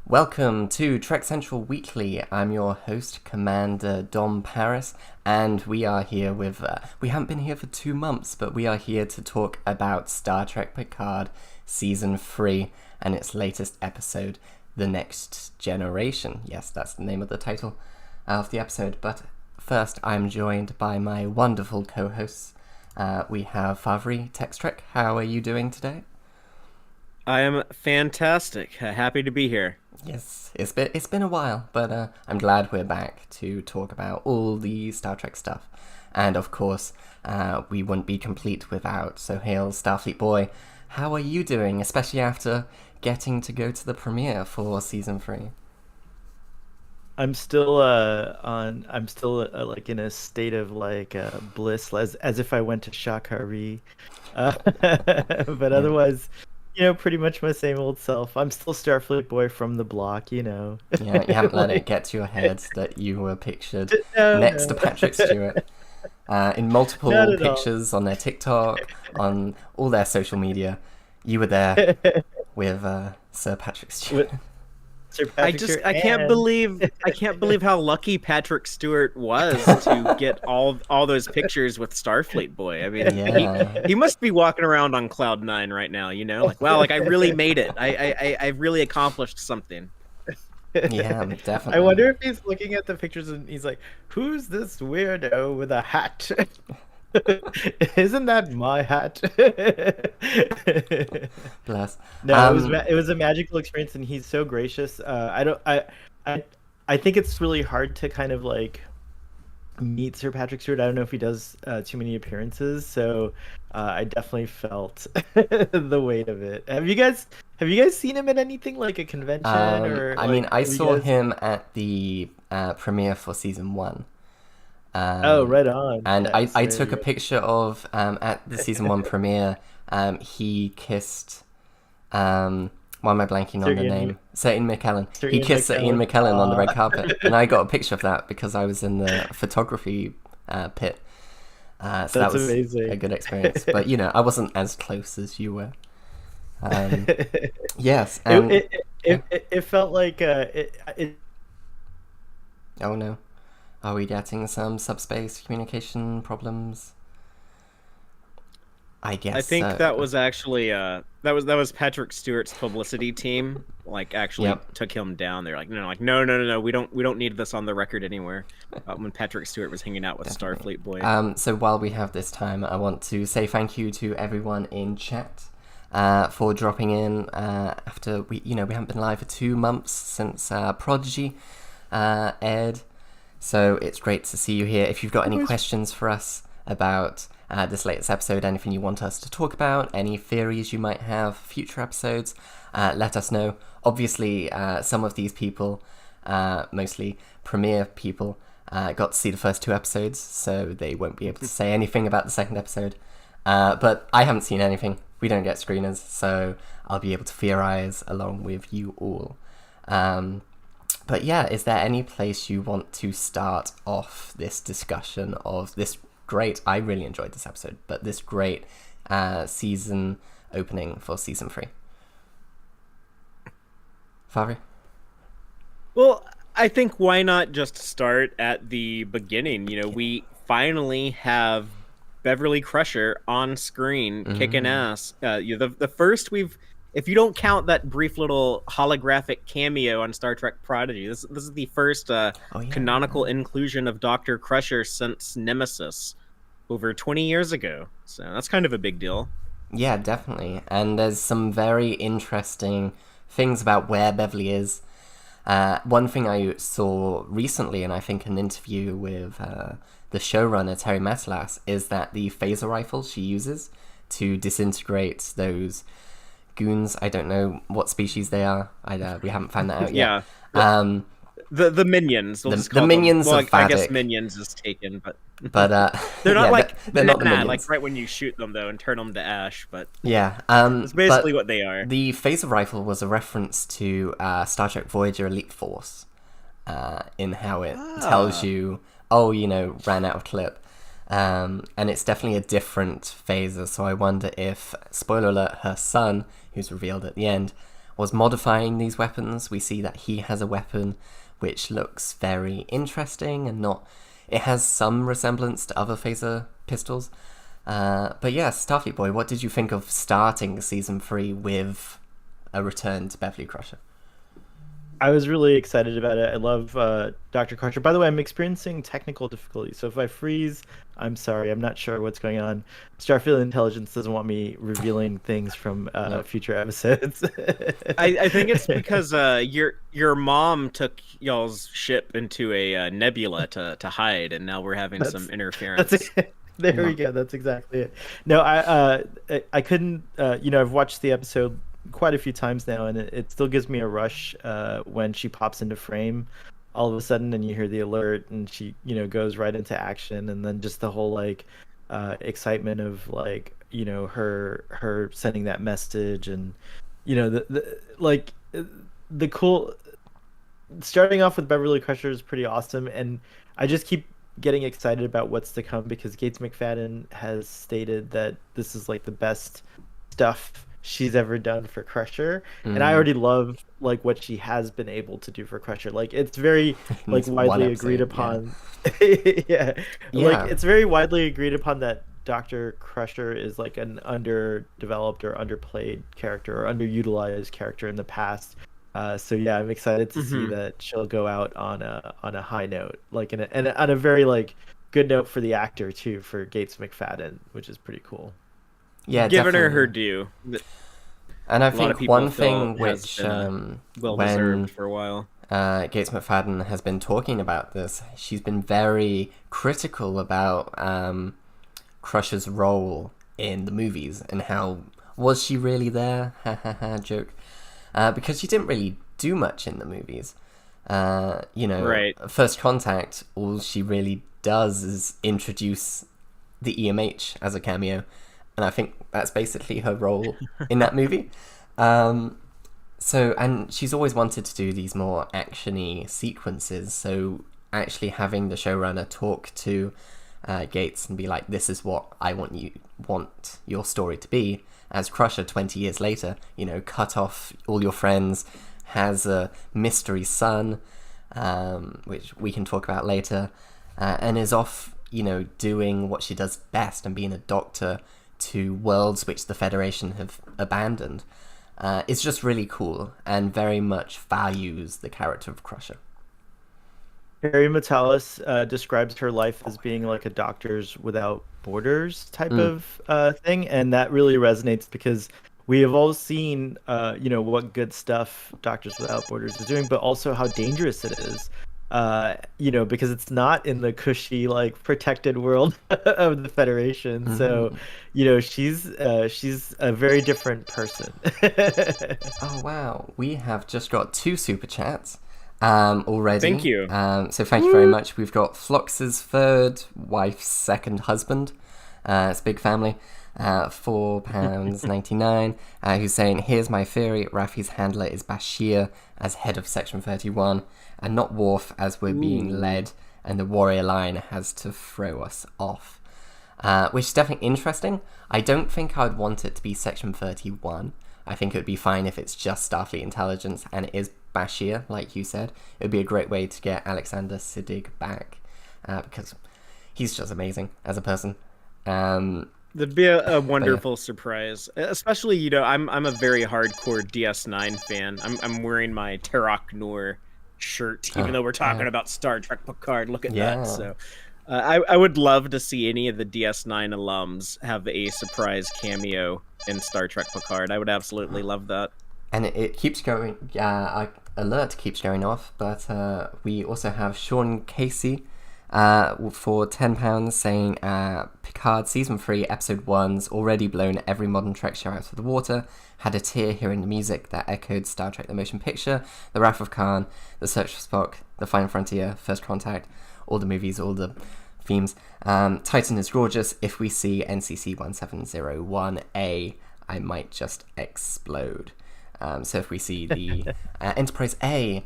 Welcome to Trek Central Weekly. I'm your host, Commander Dom Paris, and we are here with... we haven't been here for 2 months, but we are here to talk about Star Trek Picard Season 3 and its latest episode, The Next Generation. Yes, that's the name of the title of the episode, but first I'm joined by my wonderful co-hosts. We have Favri, Text Trek. How are you doing today? I am fantastic. Happy to be here. Yes, it's been a while, but I'm glad we're back to talk about all the Star Trek stuff. And of course, we wouldn't be complete without Sohail, Starfleet Boy. How are you doing, especially after getting to go to the premiere for Season 3? I'm still like in a state of bliss, as if I went to Shakari, but otherwise, pretty much my same old self. I'm still Starfleet Boy from the block, Yeah, you haven't let it get to your head that you were pictured next to Patrick Stewart in multiple pictures on their TikTok, on all their social media. You were there with Sir Patrick Stewart. I can't believe how lucky Patrick Stewart was to get all those pictures with Starfleet Boy. I mean, yeah. he must be walking around on cloud 9 right now, like, wow, like I really made it. I really accomplished something. Yeah, definitely. I wonder if he's looking at the pictures and he's like, "Who's this weirdo with a hat? Isn't that my hat?" Bless. No, it was a magical experience, and he's so gracious. I think it's really hard to kind of like meet Sir Patrick Stewart. I don't know if he does too many appearances, so I definitely felt the weight of it. Have you guys seen him at anything like a convention or? I mean, I saw him at the premiere for Season 1. Oh, right on. And I took a picture of at the Season 1 premiere. He kissed why am I blanking on the name? Sir Ian McKellen. He kissed Sir Ian McKellen on the red carpet, and I got a picture of that because I was in the photography pit. So That's that was amazing. a good experience. But I wasn't as close as you were. Yes, and it felt like oh no, are we getting some subspace communication problems? I guess. I think that was actually that was Patrick Stewart's publicity team. Like, actually took him down. They're like, no, we don't need this on the record anywhere. When Patrick Stewart was hanging out with Definitely. Starfleet Boy. So while we have this time, I want to say thank you to everyone in chat for dropping in after we haven't been live for 2 months since Prodigy aired. So it's great to see you here. If you've got any questions for us about this latest episode, anything you want us to talk about, any theories you might have, future episodes, let us know. Obviously, some of these people, mostly premiere people, got to see the first 2 episodes, so they won't be able to say anything about the second episode. But I haven't seen anything. We don't get screeners, so I'll be able to theorize along with you all. But yeah, is there any place you want to start off this discussion of this I really enjoyed this episode, but this great season opening for Season 3? Favi? Well, I think why not just start at the beginning? We finally have Beverly Crusher on screen kicking ass. The first if you don't count that brief little holographic cameo on Star Trek Prodigy, this is the first canonical inclusion of Dr. Crusher since Nemesis over 20 years ago. So that's kind of a big deal. Yeah, definitely. And there's some very interesting things about where Beverly is. One thing I saw recently, and I think an interview with the showrunner, Terry Matalas, is that the phaser rifle she uses to disintegrate those goons, I don't know what species they are. We haven't found that out yet. Yeah. The minions. The minions of Vadic. I guess minions is taken, but they're not they're not the minions. Like right when you shoot them though and turn them to ash. But yeah, it's basically what they are. The phaser rifle was a reference to Star Trek Voyager Elite Force, in how it tells you, ran out of clip. And it's definitely a different phaser. So I wonder if, spoiler alert, her son, who's revealed at the end, was modifying these weapons. We see that he has a weapon which looks very interesting and not... It has some resemblance to other phaser pistols. But yeah, Starfleet Boy, what did you think of starting season 3 with a return to Beverly Crusher? I was really excited about it. I love Dr. Crusher. By the way, I'm experiencing technical difficulties, so if I freeze, I'm sorry. I'm not sure what's going on. Starfleet Intelligence doesn't want me revealing things from future episodes. I think it's because your mom took y'all's ship into a nebula to hide, and now we're having some interference. There we go. That's exactly it. No, I couldn't. I've watched the episode quite a few times now, and it still gives me a rush when she pops into frame all of a sudden, and you hear the alert, and she goes right into action, and then just the whole excitement of her sending that message, and the cool starting off with Beverly Crusher is pretty awesome, and I just keep getting excited about what's to come because Gates McFadden has stated that this is the best stuff she's ever done for Crusher, and I already love what she has been able to do for Crusher. It's very widely agreed upon. Yeah. It's very widely agreed upon that Dr. Crusher is an underdeveloped or underplayed character or underutilized character in the past. So yeah, I'm excited to see that she'll go out on a high note, and on a very good note for the actor too, for Gates McFadden, which is pretty cool. Yeah, giving definitely. her due. And I think one thing which well deserved for a while. Gates McFadden has been talking about this. She's been very critical about Crusher's role in the movies and how was she really there? Ha ha ha joke. Because she didn't really do much in the movies. Right. First Contact, all she really does is introduce the EMH as a cameo. And I think that's basically her role in that movie. And she's always wanted to do these more action-y sequences. So actually having the showrunner talk to Gates and be like, this is what I want your story to be. As Crusher 20 years later, cut off all your friends, has a mystery son, which we can talk about later, and is off, doing what she does best and being a doctor to worlds which the Federation have abandoned. It's just really cool and very much values the character of Crusher. Harry Metalis describes her life as being like a Doctors Without Borders type of thing, and that really resonates because we have all seen, what good stuff Doctors Without Borders is doing, but also how dangerous it is. Because it's not in the cushy, protected world of the Federation. Mm-hmm. So, she's a very different person. Oh wow, we have just got 2 super chats already. Thank you. So thank you very much. We've got Flox's third wife's second husband. It's a big family. £4.99. Who's saying, here's my theory: Raffi's handler is Bashir as head of Section 31, and not Worf as we're being led, and the Warrior Line has to throw us off. Which is definitely interesting. I don't think I'd want it to be Section 31. I think it would be fine if it's just Starfleet Intelligence and it is Bashir, like you said. It would be a great way to get Alexander Siddig back, because he's just amazing as a person. That'd be a wonderful surprise, especially I'm a very hardcore DS9 fan. I'm wearing my Terok Noor shirt, even though we're talking about Star Trek Picard. Look at that. So I would love to see any of the DS9 alums have a surprise cameo in Star Trek Picard. I would absolutely love that. And it keeps going. Alert keeps going off, but we also have Sean Casey for £10 saying Picard Season 3 Episode 1's already blown every modern Trek show out of the water. Had a tear hearing the music that echoed Star Trek The Motion Picture, The Wrath of Khan, The Search for Spock, The Final Frontier, First Contact, all the movies, all the themes. Titan is gorgeous. If we see NCC 1701A, I might just explode. So if we see the Enterprise A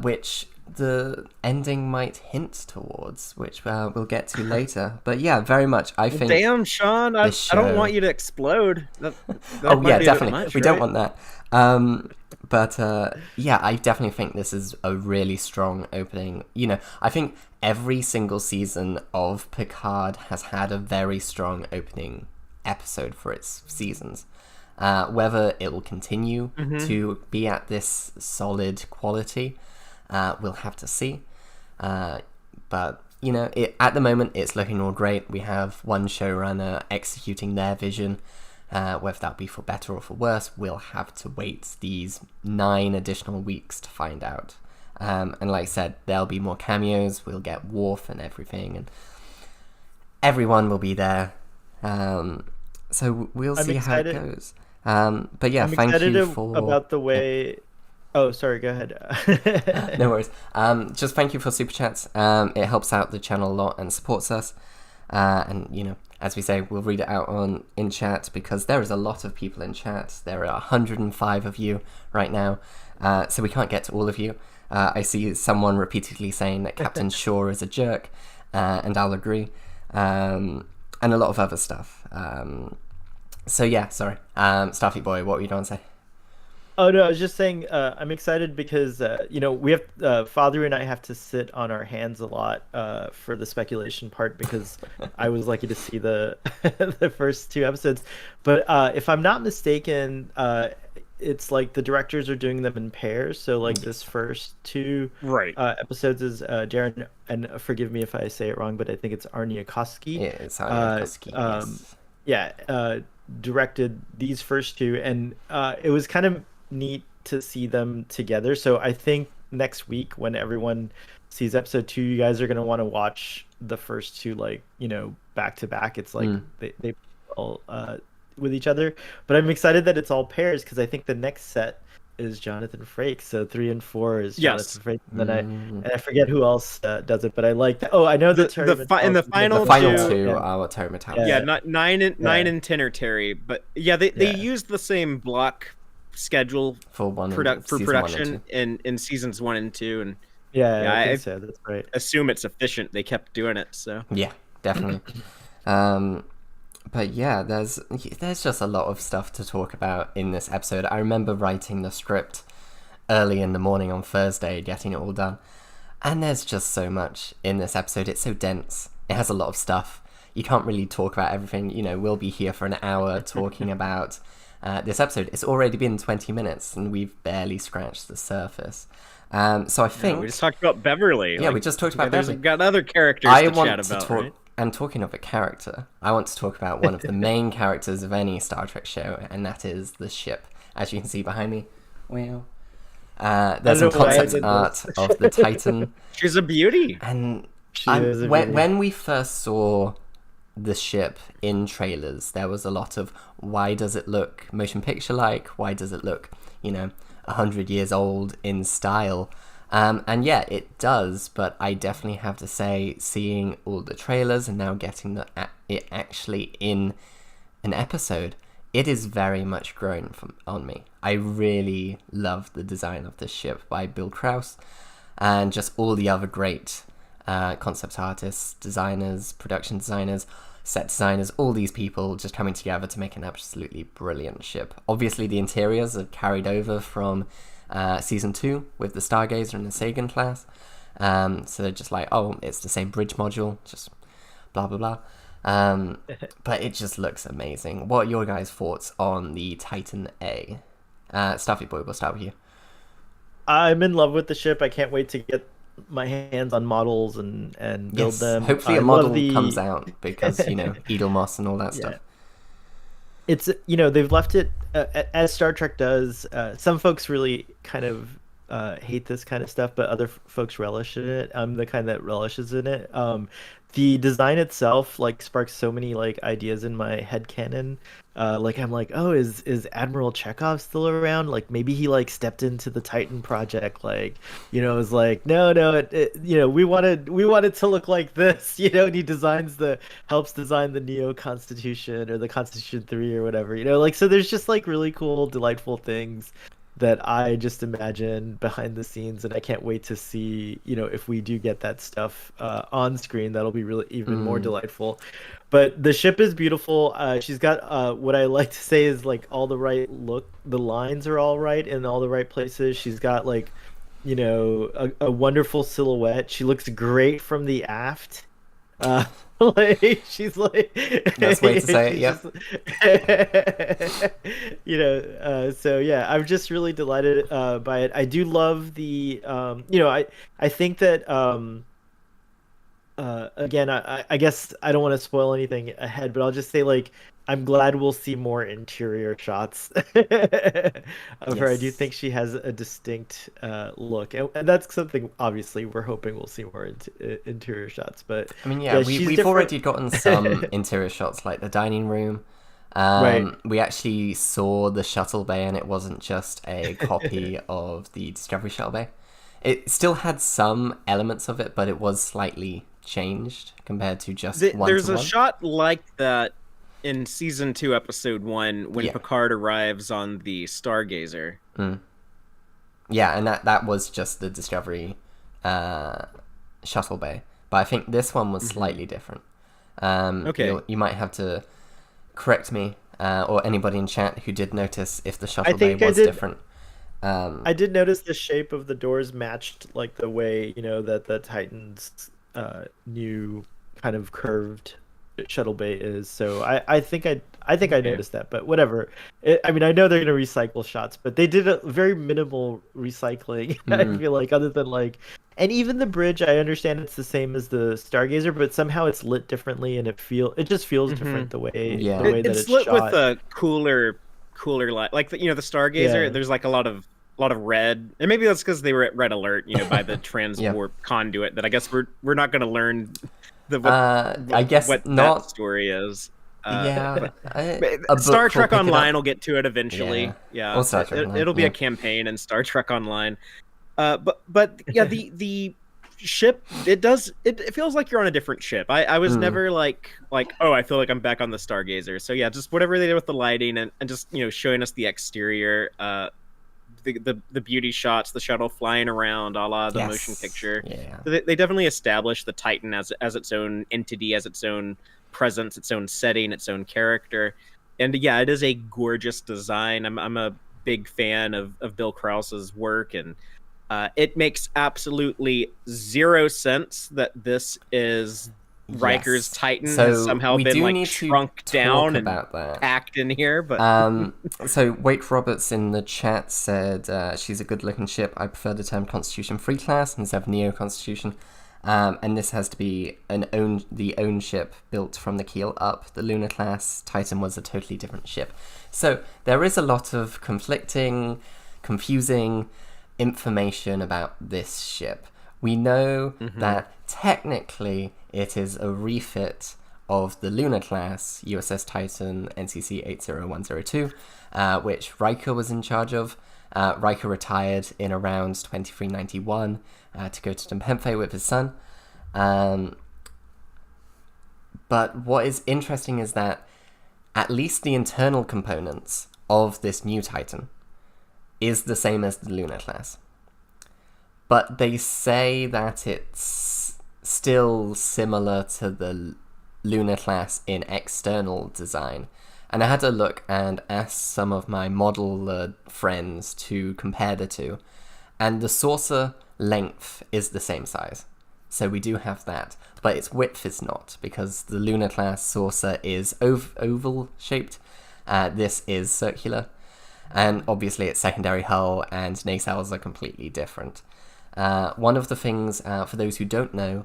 which the ending might hint towards, which we'll get to later. But yeah, very much. I think. Damn, Sean, I don't want you to explode. That oh might yeah, be a bit definitely. much, We right? don't want that. But yeah, I definitely think this is a really strong opening. You know, I think every single season of Picard has had a very strong opening episode for its seasons. Whether it will continue to be at this solid quality, we'll have to see. But, you know, at the moment, it's looking all great. We have one showrunner executing their vision. Whether that be for better or for worse, we'll have to wait these 9 additional weeks to find out. And like I said, there'll be more cameos. We'll get Worf and everything, and everyone will be there. So we'll see how it goes. But yeah, thank you for about the way. Oh, sorry. Go ahead. No worries. Just thank you for super chats. It helps out the channel a lot and supports us. And you know, as we say, we'll read it out in chat because there is a lot of people in chat. There are 105 of you right now, so we can't get to all of you. I see someone repeatedly saying that Captain Shaw is a jerk, and I'll agree. And a lot of other stuff. So yeah, sorry. Starfleet Boy, what were you going to say? Oh no, I was just saying I'm excited because you know, we have Father and I have to sit on our hands a lot for the speculation part because I was lucky to see the the first 2 episodes. But if I'm not mistaken, it's like the directors are doing them in pairs. So like this first 2 episodes is Darren, and forgive me if I say it wrong, but I think it's Arniakoski. Yeah, it's Arniakoski. Yes. Yeah, directed these first 2, and it was kind of neat to see them together. So I think next week when everyone sees episode 2, you guys are going to want to watch the first 2, like, you know, back to back. It's like they all with each other, but I'm excited that it's all pairs because I think the next set is Jonathan Frakes. So 3 and 4 is Jonathan Frakes. And then I forget who else does it, but I like that. Oh, I know that in the final two are Terry Matalas. Yeah, not 9 and 10 are Terry, but yeah, they used the same block schedule for production in seasons 1 and 2, and I think so. That's right. Assume it's efficient. They kept doing it, so yeah, definitely. But yeah, there's just a lot of stuff to talk about in this episode. I remember writing the script early in the morning on Thursday, getting it all done, and there's just so much in this episode. It's so dense. It has a lot of stuff. You can't really talk about everything. You know, we'll be here for an hour talking about this episode. It's already been 20 minutes, and we've barely scratched the surface. So I think we just talked about Beverly. Yeah, we just talked about Beverly. We've got other characters to chat about, right? And talking of a character, I want to talk about one of the main characters of any Star Trek show, and that is the ship. As you can see behind me, wow. There's some concept art of the Titan. She's a beauty. And when we first saw the ship in trailers, there was a lot of, why does it look motion picture like? Why does it look, 100 years old in style? And yeah, it does, but I definitely have to say, seeing all the trailers and now getting it actually in an episode, it is very much grown on me. I really love the design of this ship by Bill Krause and just all the other great concept artists, designers, production designers, set designers, all these people just coming together to make an absolutely brilliant ship. Obviously, the interiors are carried over from season 2 with the Stargazer and the Sagan class. So they're just like, oh, it's the same bridge module, just blah, blah, blah. But it just looks amazing. What are your guys' thoughts on the Titan A? Starfleet Boy, we'll start with you. I'm in love with the ship. I can't wait to get my hands on models and build them. Hopefully a model comes out because, Edelmoss and all that stuff. It's, they've left it as Star Trek does. Some folks really kind of hate this kind of stuff, but other folks relish in it. I'm the kind that relishes in it. The design itself sparks so many ideas in my headcanon. I'm like, oh, is Admiral Chekhov still around? Maybe he stepped into the Titan project. It's like, no, we wanted to look like this, and he helps design the Neo Constitution or the Constitution 3 or whatever, so there's just really cool, delightful things that I just imagine behind the scenes, and I can't wait to see, if we do get that stuff on screen. That'll be really even more delightful. But the ship is beautiful. She's got what I like to say is like all the right look. The lines are all right in all the right places. She's got like, a wonderful silhouette. She looks great from the aft. Like she's like That's way to say it. Yep. So yeah, I'm just really delighted by it. I do love the I think that again, I guess I don't want to spoil anything ahead, but I'll just say like I'm glad we'll see more interior shots of her. I do think she has a distinct look, and that's something obviously we're hoping we'll see more interior shots. But I mean, yeah, we've already gotten some interior shots, like the dining room. Right. We actually saw the shuttle bay, and it wasn't just a copy of the Discovery shuttle bay. It still had some elements of it, but it was slightly changed compared to just one. There's a shot like that in season 2, episode 1, when Picard arrives on the Stargazer. Yeah, and that was just the Discovery shuttle bay. But I think this one was slightly different. Okay. You might have to correct me, or anybody in chat who did notice if the shuttle bay was different. I did notice the shape of the doors matched like the way, that the Titan's new kind of curved shuttle bay is. So I think I noticed that, but whatever. I mean, I know they're going to recycle shots, but they did a very minimal recycling. I feel like, other than like, and even the bridge, I understand it's the same as the Stargazer, but somehow it's lit differently, and it just feels different the way that it's lit shot. with a cooler light, like the Stargazer. There's like a lot of red, and maybe that's because they were at red alert, by the transwarp conduit. That I guess we're not going to learn I guess what not. That story is. Star Trek Online will get to it eventually. Yeah, it'll be a campaign in Star Trek Online. But yeah, the ship, it feels like you're on a different ship. I was never like oh, I feel like I'm back on the Stargazer. So yeah, just whatever they did with the lighting and just showing us the exterior, the beauty shots, the shuttle flying around, a la the motion picture. Yeah. They definitely established the Titan as its own entity, as its own presence, its own setting, its own character. And yeah, it is a gorgeous design. I'm a big fan of Bill Krause's work, and it makes absolutely zero sense that this is Riker's Titan has somehow been like shrunk down and packed in here. But so Wake Roberts in the chat said she's a good looking ship. I prefer the term Constitution Free Class instead of Neo Constitution. And this has to be the own ship built from the keel up. The Lunar class Titan was a totally different ship. So there is a lot of conflicting, confusing information about this ship. We know that technically it is a refit of the Lunar class USS Titan NCC 80102, which Riker was in charge of. Riker retired in around 2391 to go to Nepenthe with his son. But what is interesting is that at least the internal components of this new Titan is the same as the Lunar class. But they say that it's still similar to the Lunar class in external design. And I had to look and ask some of my model friends to compare the two. And the saucer length is the same size. So we do have that. But its width is not, because the Lunar class saucer is oval shaped. This is circular. And obviously its secondary hull and nacelles are completely different. One of the things, for those who don't know,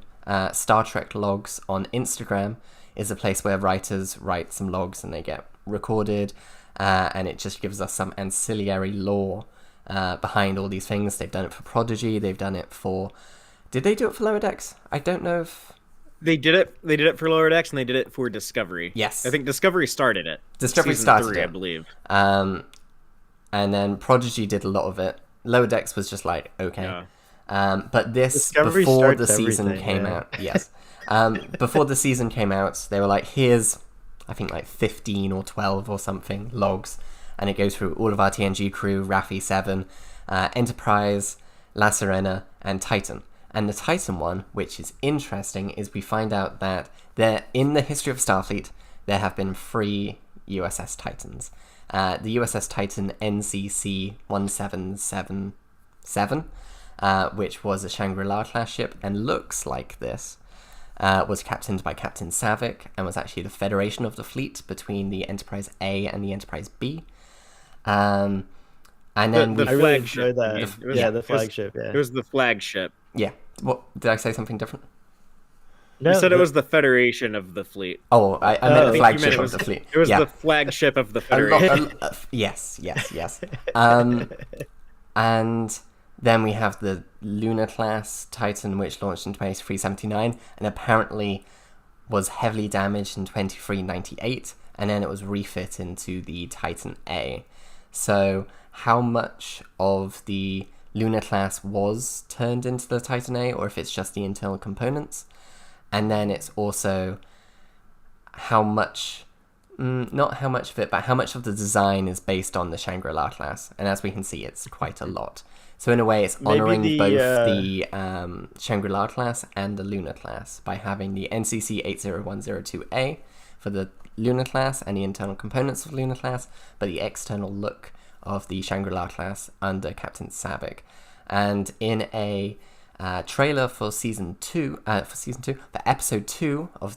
Star Trek logs on Instagram is a place where writers write some logs and they get recorded, and it just gives us some ancillary lore behind all these things. They've done it for Prodigy, they've done it for... Did they do it for Lower Decks? I don't know if... They did it for Lower Decks, and they did it for Discovery. Yes. I think Discovery started it. Discovery started 3, it. I believe. And then Prodigy did a lot of it. Lower Decks was just like, okay. Yeah. But this, Discovery before the season came out, yes. Before the season came out, they were like, here's, I think, like 15 or 12 or something logs. and it goes through all of our TNG crew, Raffi 7, Enterprise, La Serena, and Titan. And the Titan one, which is interesting, is we find out that in the history of Starfleet, there have been 3 USS Titans. The USS Titan NCC 1777, which was a Shangri-La class ship and looks like this, was captained by Captain Savick and was actually the federation of the fleet between the Enterprise A and the Enterprise B. And then the I really enjoyed flagship. that. The flagship. It was the flagship. Yeah. What did I say? Something different? You said it was the Federation of the fleet. Oh, I meant the flagship of the fleet. It was the flagship of the Federation. Yes. And then we have the Lunar class Titan, which launched in 2379, and apparently was heavily damaged in 2398, and then it was refit into the Titan A. So how much of the Lunar class was turned into the Titan A, or if it's just the internal components? And then it's also how much, not how much of it, but how much of the design is based on the Shangri-La class. And as we can see, it's quite a lot. So in a way, it's honouring both the Shangri-La class and the Lunar class by having the NCC 80102A for the Lunar class and the internal components of Lunar class, but the external look of the Shangri-La class under Captain Savick. And in a trailer for episode 2 of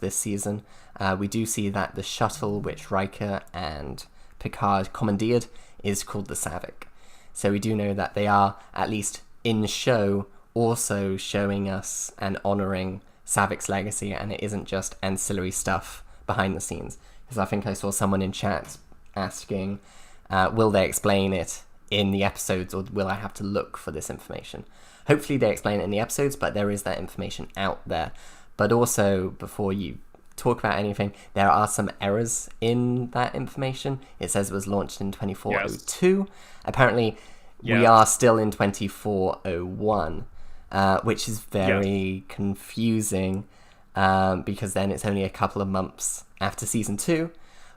this season, we do see that the shuttle which Riker and Picard commandeered is called the Savick. So we do know that they are, at least in show, also showing us and honouring Savick's legacy, and it isn't just ancillary stuff behind the scenes. Because I think I saw someone in chat asking, will they explain it in the episodes, or will I have to look for this information? Hopefully they explain it in the episodes, but there is that information out there. But also, before you talk about anything, there are some errors in that information. It says it was launched in 2402. Yes. Apparently, we are still in 2401, which is very confusing, because then it's only a couple of months after Season 2.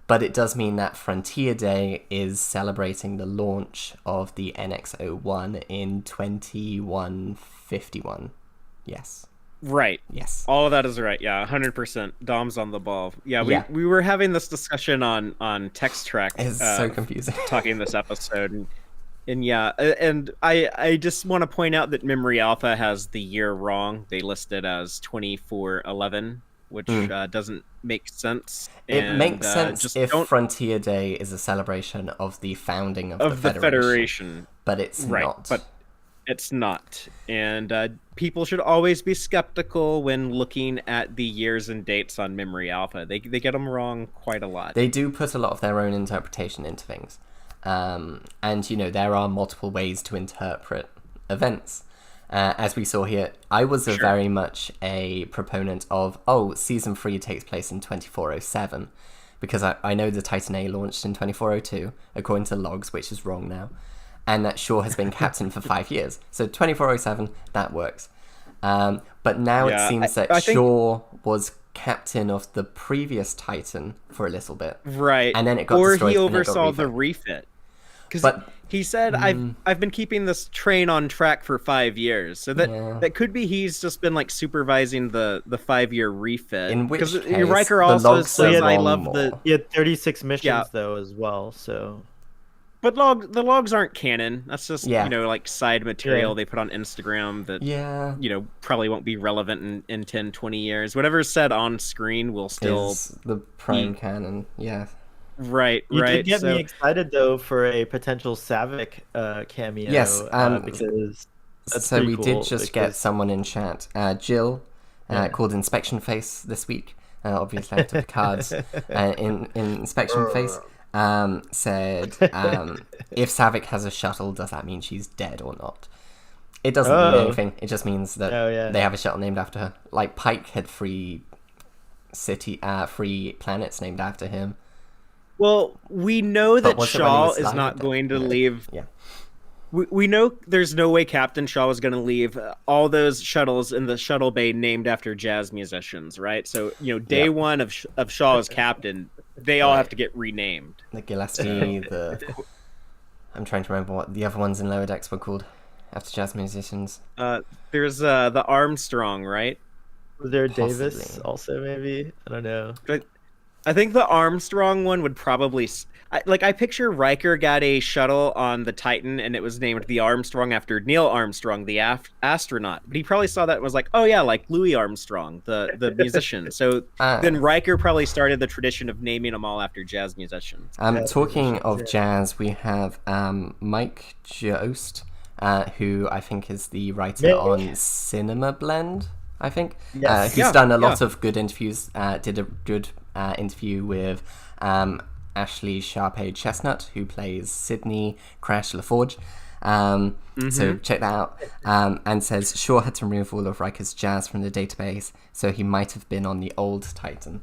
But it does mean that Frontier Day is celebrating the launch of the NX-01 in 2151. Yes. Right. Yes. All of that is right. Yeah, 100%. Dom's on the ball. We were having this discussion on Text Track. It's so confusing. Talking this episode. And I just want to point out that Memory Alpha has the year wrong. They list it as 2411. Which doesn't make sense. It makes sense if Frontier Day is a celebration of the founding of the Federation. But it's not. But it's not. And people should always be skeptical when looking at the years and dates on Memory Alpha. They get them wrong quite a lot. They do put a lot of their own interpretation into things. And, there are multiple ways to interpret events. As we saw here, I was very much a proponent of, Season 3 takes place in 2407, because I know the Titan A launched in 2402, according to logs, which is wrong now, and that Shaw has been captain for 5 years. So 2407, that works. But now it seems that Shaw was captain of the previous Titan for a little bit. Right. And then it got destroyed. Or he oversaw the refit. Because he said, I've been keeping this train on track for 5 years. So that could be he's just been like supervising the 5-year refit. In which case, Riker also says, I love the... He had 36 missions though as well, so... But the logs aren't canon. That's just, like side material they put on Instagram that, probably won't be relevant in 10, 20 years. Whatever's said on screen will still... Is the prime canon, Right. You did get me excited though for a potential Savick cameo. Yes, because that's so we cool, did just get someone in chat. Jill called Inspection Face this week. Obviously after Picard's in Inspection Face said, if Savick has a shuttle, does that mean she's dead or not? It doesn't mean anything. It just means that they have a shuttle named after her. Like Pike had 3 planets named after him. Well, we know that Shaw is not going to leave. Yeah. We know there's no way Captain Shaw is going to leave all those shuttles in the shuttle bay named after jazz musicians, right? So, day one of Shaw as captain, they all have to get renamed. The Gillespie, I'm trying to remember what the other ones in Lower Decks were called after jazz musicians. There's the Armstrong, right? Was there Possibly. Davis also? Maybe, I don't know. I think the Armstrong one would probably I picture Riker got a shuttle on the Titan and it was named the Armstrong after Neil Armstrong, the astronaut. But he probably saw that and was like, oh yeah, like Louis Armstrong, the musician. So then Riker probably started the tradition of naming them all after jazz musicians. Talking of jazz, we have Mike Jost, who I think is the writer on Cinema Blend, I think, who's done a lot of good interviews, did a good interview with Ashley Sharpay-Chestnut, who plays Sydney Crash LaForge. So check that out. And says Shaw had to remove all of Riker's jazz from the database, so he might have been on the old Titan.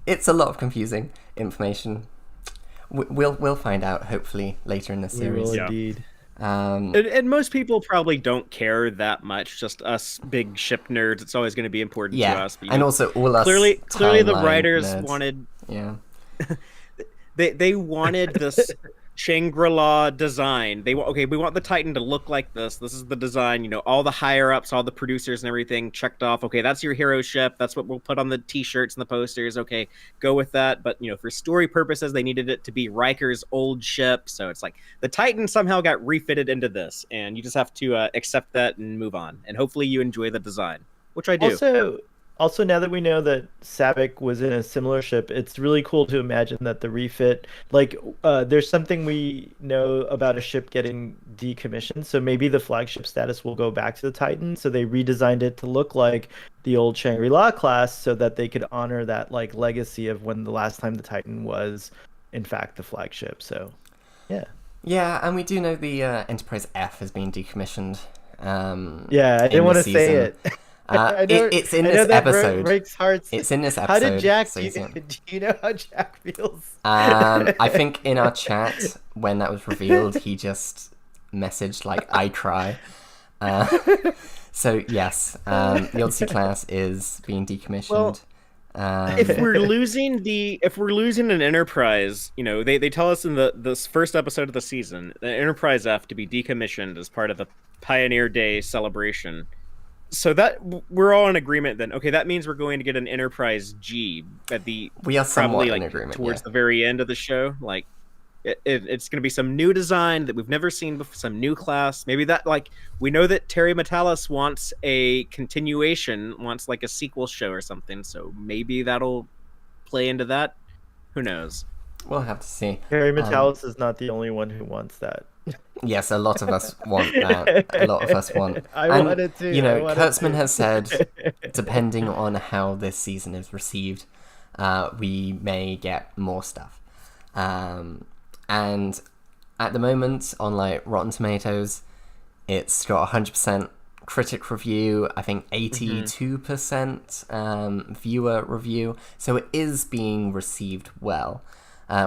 It's a lot of confusing information. We'll find out, hopefully, later in the series. We will indeed. And most people probably don't care that much. Just us big ship nerds. It's always going to be important to us. But, and also all us clearly the writers nerds. wanted. Yeah. They wanted this Shangri-La design. We want the Titan to look like this. This is the design. You know, all the higher ups, all the producers and everything checked off. Okay, that's your hero ship. That's what we'll put on the T-shirts and the posters. Okay, go with that. But for story purposes, they needed it to be Riker's old ship. So it's like the Titan somehow got refitted into this, and you just have to accept that and move on. And hopefully you enjoy the design, which I do. Also, now that we know that Saavik was in a similar ship, it's really cool to imagine that the refit, there's something we know about a ship getting decommissioned, so maybe the flagship status will go back to the Titan, so they redesigned it to look like the old Shangri-La class so that they could honor that, legacy of when the last time the Titan was, in fact, the flagship, so, yeah. Yeah, and we do know the Enterprise F has been decommissioned. I didn't want to say it. It's in this episode. Breaks hearts. It's in this episode. How did Jack? So do you know how Jack feels? I think in our chat when that was revealed, he just messaged I cry. So yes, the Odyssey class is being decommissioned. Well, if we're losing an Enterprise, they tell us in this first episode of the season, the Enterprise F to be decommissioned as part of the Pioneer Day celebration. So that we're all in agreement then. Okay, that means we're going to get an Enterprise G at the we are somewhat in agreement towards the very end of the show. It's going to be some new design that we've never seen before, some new class. Maybe that we know that Terry Matalas wants a continuation, wants a sequel show or something. So maybe that'll play into that. Who knows? We'll have to see. Terry Matalas is not the only one who wants that. Yes, a lot of us want that. A lot of us want. Want it too. Kurtzman has said, depending on how this season is received, we may get more stuff. And at the moment, on Rotten Tomatoes, it's got 100% critic review. I think 82% viewer review. So it is being received well.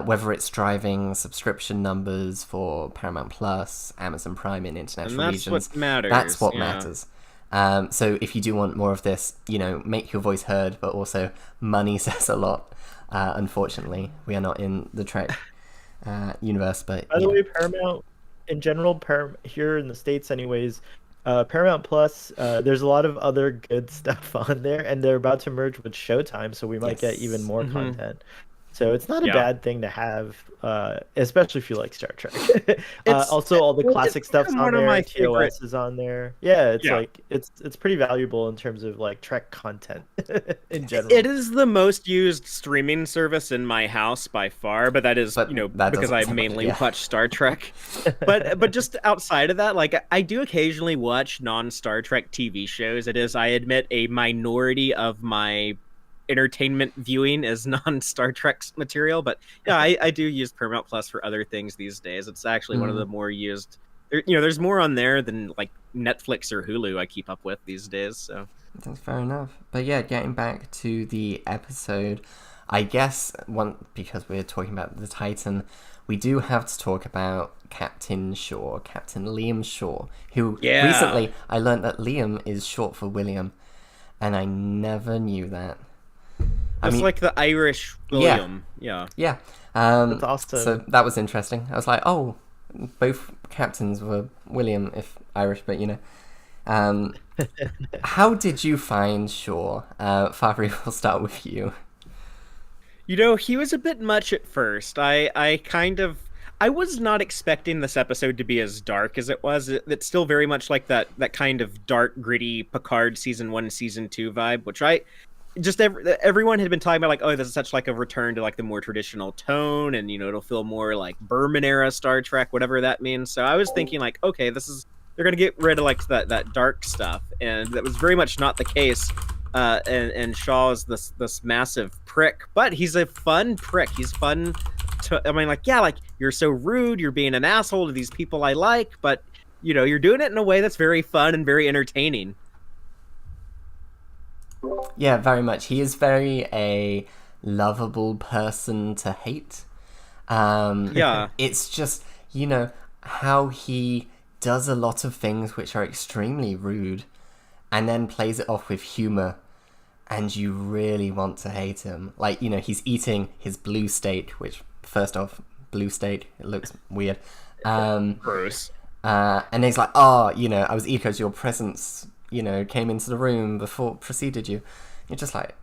Whether it's driving subscription numbers for Paramount Plus, Amazon Prime in international regions. What matters. That's what matters. So if you do want more of this, make your voice heard, but also money says a lot. Unfortunately, we are not in the Trek universe. But by the way, Paramount, in general, here in the States anyways, Paramount Plus, there's a lot of other good stuff on there, and they're about to merge with Showtime, so we might get even more content. So it's not a bad thing to have, especially if you like Star Trek. Also, all the classic stuff's on there. TOS is on there. Yeah, it's pretty valuable in terms of Trek content in general. It is the most used streaming service in my house by far, but that is because I mainly watch Star Trek. but just outside of that, I do occasionally watch non-Star Trek TV shows. It is, I admit, a minority of my entertainment viewing as non-Star Trek material, but I do use Paramount Plus for other things these days. It's actually one of the more used. There's more on there than Netflix or Hulu I keep up with these days. So that's fair enough. But getting back to the episode, I guess because we're talking about the Titan, we do have to talk about Captain Liam Shaw, who recently I learned that Liam is short for William, and I never knew that. It's the Irish William. Yeah. That's awesome. So that was interesting. I was like, oh, both captains were William, if Irish, but how did you find Shaw? Favre, we'll start with you. He was a bit much at first. I was not expecting this episode to be as dark as it was. It's still very much like that kind of dark, gritty Picard season 1, season 2 vibe, which everyone had been talking about, like, oh, this is such like a return to like the more traditional tone, and it'll feel more like Berman era Star Trek, whatever that means. So I was thinking, like, okay, they're gonna get rid of like that dark stuff, and that was very much not the case. And Shaw is this massive prick, but he's a fun prick. He's fun. Like, you're so rude, you're being an asshole to these people I like, but you're doing it in a way that's very fun and very entertaining. Yeah, very much. He is very a lovable person to hate. Yeah. It's just, how he does a lot of things which are extremely rude and then plays it off with humor, and you really want to hate him. Like, he's eating his blue steak, which, first off, blue steak, it looks weird. Gross. And he's like, I was eager because your presence, came into the room before preceded you. You're just like,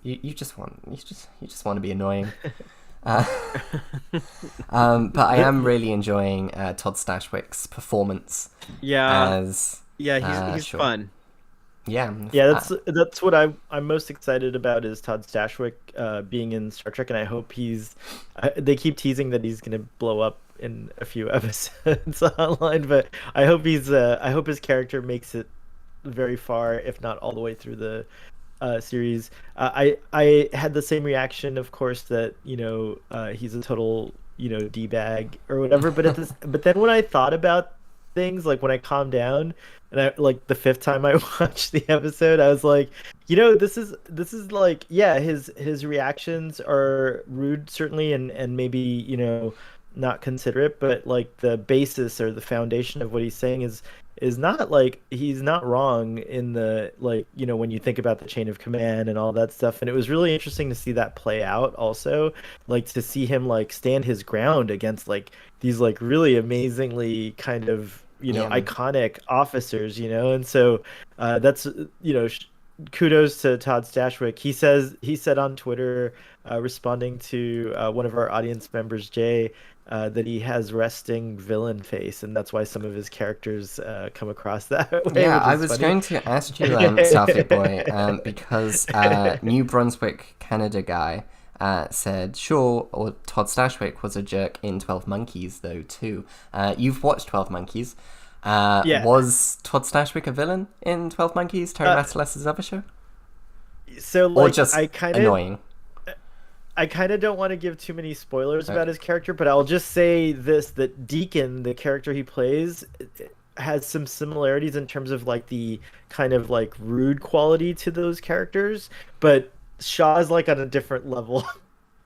you just want to be annoying. But I am really enjoying Todd Stashwick's performance. Yeah. He's Shaw. Fun. Yeah, that's what I'm most excited about, is Todd Stashwick being in Star Trek, and I hope they keep teasing that he's gonna blow up in a few episodes online, but I hope I hope his character makes it very far, if not all the way through the series. I had the same reaction, of course, that he's a total d-bag or whatever, but then when I thought about things, like when I calmed down, and I, like, the 5th time I watched the episode, I was like, this is like, yeah, his reactions are rude, certainly, and maybe not considerate, but like the basis or the foundation of what he's saying is not, like, he's not wrong in the, like, when you think about the chain of command and all that stuff. And it was really interesting to see that play out also, like, to see him, like, stand his ground against, like, these, like, really amazingly kind of iconic officers, and so that's kudos to Todd Stashwick. He said on Twitter, responding to one of our audience members, Jay, that he has resting villain face, and that's why some of his characters come across that way. Yeah, I was going to ask you, Starfleet Boy, because New Brunswick, Canada guy said Shaw, or Todd Stashwick, was a jerk in 12 Monkeys, though, too. You've watched 12 Monkeys. Yeah. Was Todd Stashwick a villain in 12 Monkeys, Terry Matalas's other show? So, like, or just annoying? I kind of don't want to give too many spoilers about his character, but I'll just say this, that Deacon, the character he plays, has some similarities in terms of, like, the kind of, like, rude quality to those characters, but Shaw's, like, on a different level.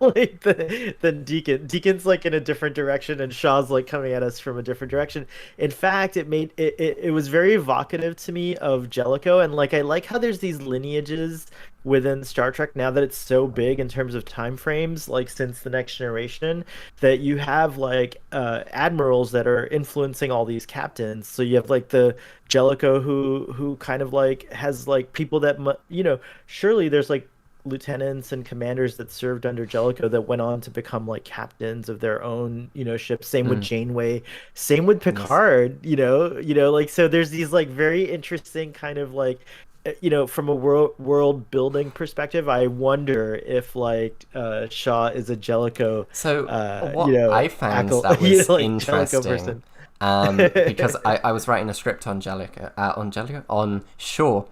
Like, than Deacon. Deacon's, like, in a different direction, and Shaw's, like, coming at us from a different direction. In fact, it was very evocative to me of Jellicoe, and, like, I like how there's these lineages within Star Trek now that it's so big in terms of time frames, like, since The Next Generation, that you have, like, admirals that are influencing all these captains. So you have, like, the Jellicoe who kind of, like, has, like, people that surely there's, like, lieutenants and commanders that served under Jellicoe that went on to become, like, captains of their own ships. Same with Janeway, same with Picard. Like, so there's these, like, very interesting kind of, like, from a world building perspective, I wonder if, like, Shaw is a Jellicoe. So what I found that was like, interesting, because I was writing a script on on Shaw.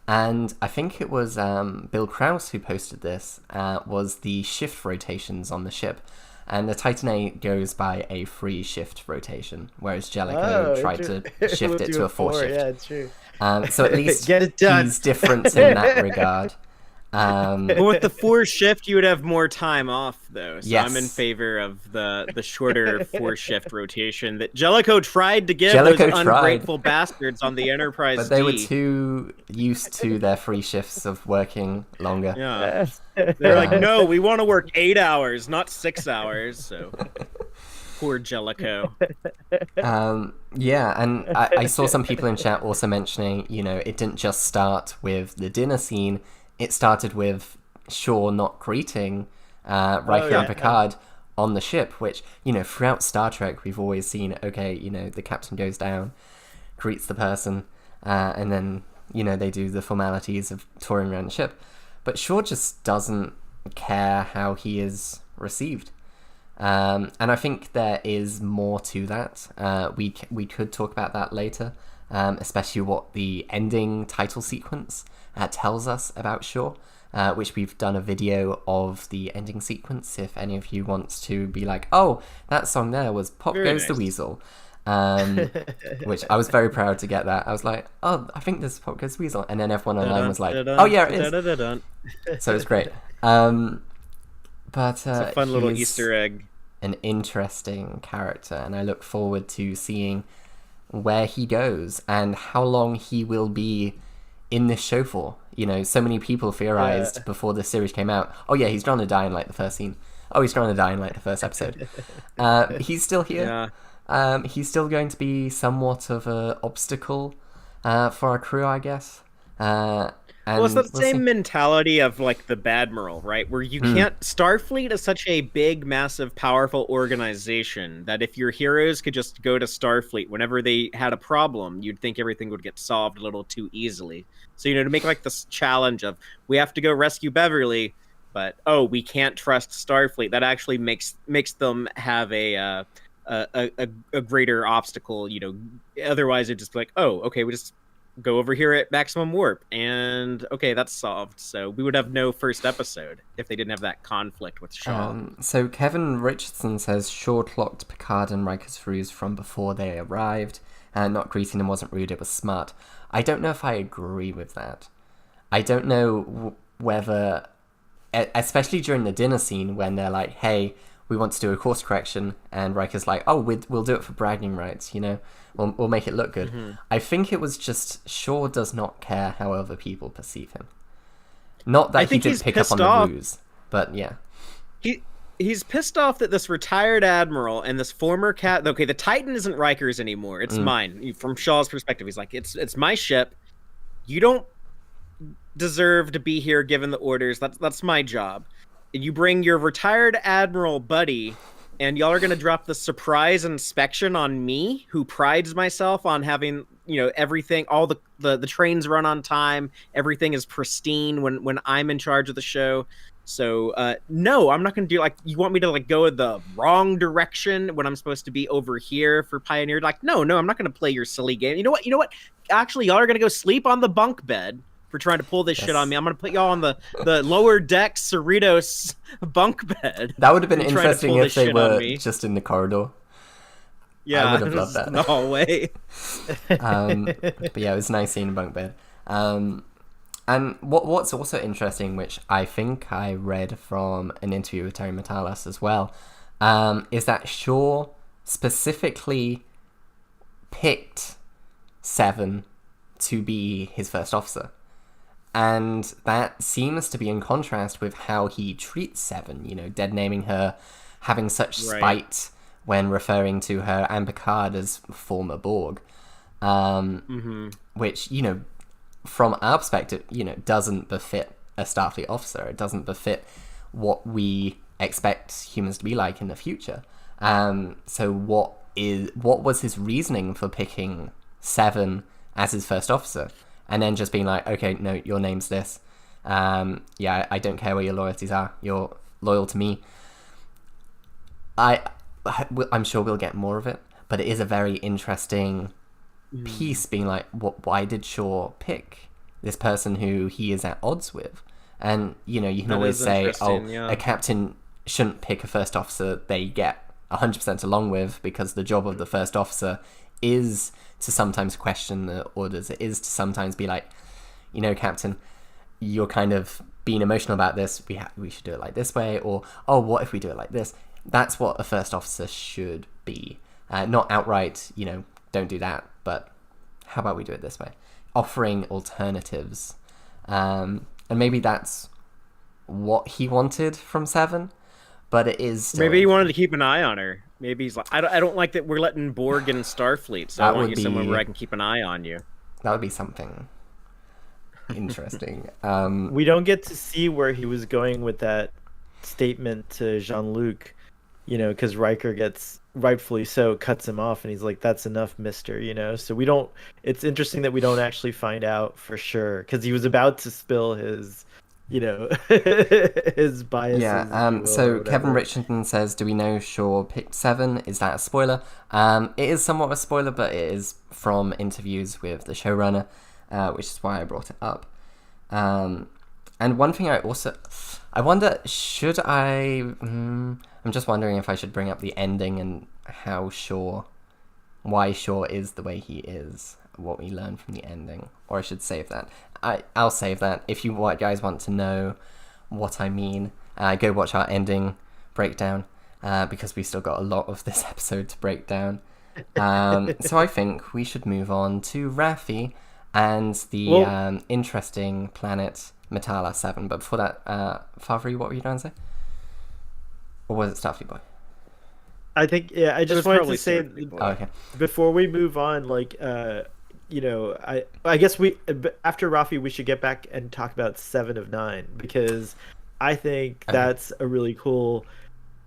And I think it was Bill Krause who posted this, was the shift rotations on the ship. And the Titan A goes by a 3-shift rotation, whereas Jellicoe tried to shift it to a 4-shift. Yeah, it's true. So at least Get it done. He's different in that regard. But with the 4-shift, you would have more time off, though. So yes. I'm in favor of the shorter 4-shift rotation that Jellicoe tried to give Jellicoe those ungrateful bastards on the Enterprise But they were D. too used to their 3 shifts of working longer. Yeah. They're like, no, we want to work 8 hours, not 6 hours. So Poor Jellicoe. Yeah, and I saw some people in chat also mentioning, it didn't just start with the dinner scene. It started with Shaw not greeting Riker and Picard on the ship, which, throughout Star Trek, we've always seen, okay, the captain goes down, greets the person, and then, they do the formalities of touring around the ship. But Shaw just doesn't care how he is received. And I think there is more to that. We could talk about that later, especially what the ending title sequence tells us about Shaw, which we've done a video of the ending sequence if any of you wants to be like, oh, that song there was Pop Very Goes nice. the Weasel. Which I was very proud to get that. I was like, oh, I think this is Pop Goes the Weasel. And then everyone online was like, oh yeah, it is. So it's great. But It's a fun little he's Easter egg. an interesting character, and I look forward to seeing where he goes and how long he will be in this show for. So many people theorized before the series came out, oh yeah, he's going to die in like the first scene. Oh, he's going to die in like the first episode. He's still here. Yeah. He's still going to be somewhat of an obstacle for our crew, I guess. And Well, it's the we'll same see. mentality of like the Admiral, right? Where you can't. Starfleet is such a big, massive, powerful organization that if your heroes could just go to Starfleet whenever they had a problem, you'd think everything would get solved a little too easily. So, to make like this challenge of we have to go rescue Beverly, but we can't trust Starfleet. That actually makes them have a greater obstacle. Otherwise it's just like, oh, okay, we just go over here at maximum warp, and okay, that's solved. So we would have no first episode if they didn't have that conflict with Shaw. So Kevin Richardson says Shaw clocked Picard and Riker's ruse from before they arrived, and not greeting them wasn't rude, it was smart. I don't know if I agree with that. I don't know whether, especially during the dinner scene when they're like, hey, we want to do a course correction, and Riker's like, oh, we'll do it for bragging rights, we'll make it look good. Mm-hmm. I think it was just Shaw does not care how other people perceive him. Not that he didn't pick up on the ruse, but yeah. He's pissed off that this retired admiral and this former okay, the Titan isn't Riker's anymore. It's mine. From Shaw's perspective, he's like, it's my ship. You don't deserve to be here given the orders. That's my job. You bring your retired admiral buddy, and y'all are going to drop the surprise inspection on me, who prides myself on having, everything, all the trains run on time, everything is pristine when I'm in charge of the show. So, no, I'm not going to do, you want me to, go in the wrong direction when I'm supposed to be over here for Pioneer? No, I'm not going to play your silly game. You know what? Actually, y'all are going to go sleep on the bunk bed for trying to pull this shit on me. I'm going to put y'all on the lower deck Cerritos bunk bed. That would have been interesting if they were just in the corridor. Yeah, I would have loved that. In the hallway. But yeah, it was nice seeing a bunk bed. And what's also interesting, which I think I read from an interview with Terry Matalas as well, is that Shaw specifically picked Seven to be his first officer. And that seems to be in contrast with how he treats Seven, dead naming her, having such spite when referring to her and Picard as former Borg. Which, from our perspective, doesn't befit a Starfleet officer. It doesn't befit what we expect humans to be like in the future. So what was his reasoning for picking Seven as his first officer? And then just being like, okay, no, your name's this. I don't care where your loyalties are. You're loyal to me. I'm sure we'll get more of it, but it is a very interesting piece being like, why did Shaw pick this person who he is at odds with? And, you can always say, a captain shouldn't pick a first officer they get 100% along with, because the job of the first officer is to sometimes question the orders. It is to sometimes be like, Captain, you're kind of being emotional about this. We should do it like this way, or what if we do it like this? That's what a first officer should be. Not outright, don't do that, but how about we do it this way? Offering alternatives. And maybe that's what he wanted from Seven, but it is still... Maybe he wanted to keep an eye on her. Maybe he's like, I don't like that we're letting Borg in Starfleet, so That I want would you somewhere be- where I can keep an eye on you. That would be something interesting. We don't get to see where he was going with that statement to Jean-Luc, because Riker gets, rightfully so, cuts him off, and he's like, "That's enough, mister," So we don't. It's interesting that we don't actually find out for sure, because he was about to spill his, his biases. Yeah. if you will, So or Kevin whatever. Richardson says, "Do we know Shaw picked 7? Is that a spoiler?" It is somewhat a spoiler, but it is from interviews with the showrunner, which is why I brought it up. And one thing I wonder, should I? I'm just wondering if I should bring up the ending and why Shaw is the way he is, what we learn from the ending, or I should save that. I'll save that. If you guys want to know what I mean, go watch our ending breakdown, because we still got a lot of this episode to break down. So I think we should move on to Raffi and the interesting planet Metala 7. But before that, Favre, what were you going to say? Or was it Starfleet Boy? I think, I was just wanted probably to say, Starfleet Boy. Oh, okay. before we move on, I guess after Rafi, we should get back and talk about 7 of 9, because I think that's a really cool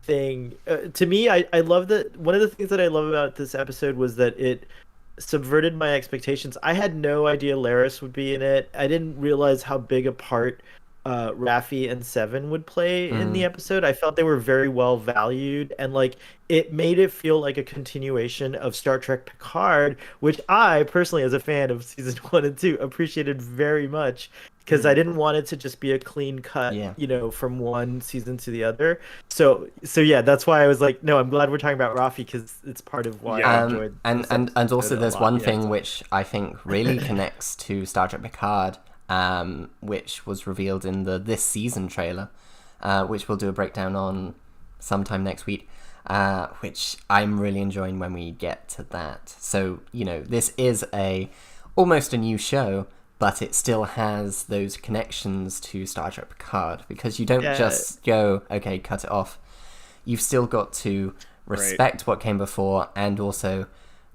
thing. To me, I love that. One of the things that I love about this episode was that it subverted my expectations. I had no idea Laris would be in it. I didn't realize how big a part Raffi and 7 would play in the episode. I felt they were very well valued, and it made it feel like a continuation of Star Trek Picard, which I personally, as a fan of season 1 and 2, appreciated very much, because I didn't want it to just be a clean cut, from one season to the other. So yeah, that's why I was like, no, I'm glad we're talking about Raffi, because it's part of why I enjoyed this and also episode a there's lot. one thing which I think really connects to Star Trek Picard, which was revealed in the this season trailer, which we'll do a breakdown on sometime next week, which I'm really enjoying when we get to that. So, this is almost a new show, but it still has those connections to Star Trek Picard, because you don't just go, okay, cut it off. You've still got to respect what came before, and also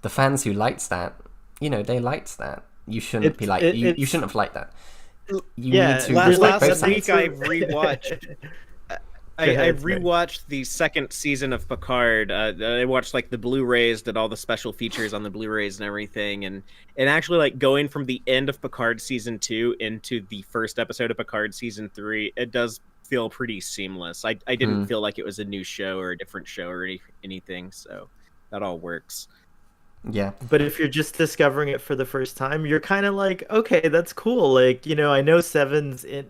the fans who liked that, they liked that. You shouldn't be like, you shouldn't have liked that. You need to respect both Last week sides. I rewatched. I rewatched the second season of Picard. I watched the Blu-rays, did all the special features on the Blu-rays and everything, and actually going from the end of Picard season 2 into the first episode of Picard season 3, it does feel pretty seamless. I didn't feel like it was a new show or a different show or anything, so that all works. Yeah. But if you're just discovering it for the first time, you're kind of like, okay, that's cool. I know 7's in,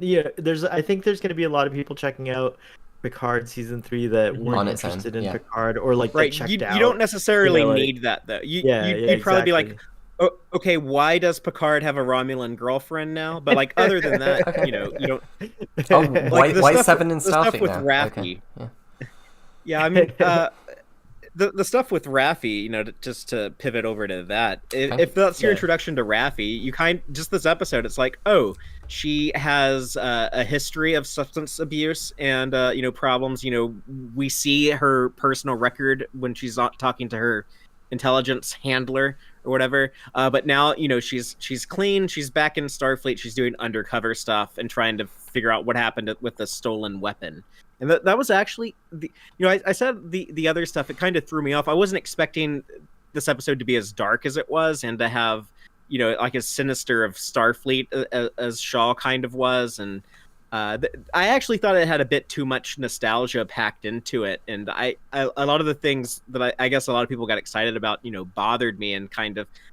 I think there's going to be a lot of people checking out Picard season 3 that weren't interested in Picard, or right. checked out. You don't necessarily need that though. You'd probably be like, oh, okay, why does Picard have a Romulan girlfriend now? But other than that, you don't. Oh, why 7 in the stuff Starfleet with now? Raffi. Okay. Yeah, I mean, the stuff with Raffi, just to pivot over to that, if that's your introduction to Raffi, you just this episode, it's like, oh, she has a history of substance abuse and problems. We see her personal record when she's talking to her intelligence handler or whatever. But now, she's clean. She's back in Starfleet. She's doing undercover stuff and trying to figure out what happened with the stolen weapon. And that was actually I said the other stuff, it kind of threw me off. I wasn't expecting this episode to be as dark as it was, and to have as sinister of Starfleet as Shaw kind of was. And I actually thought it had a bit too much nostalgia packed into it, and a lot of the things that I guess a lot of people got excited about bothered me, and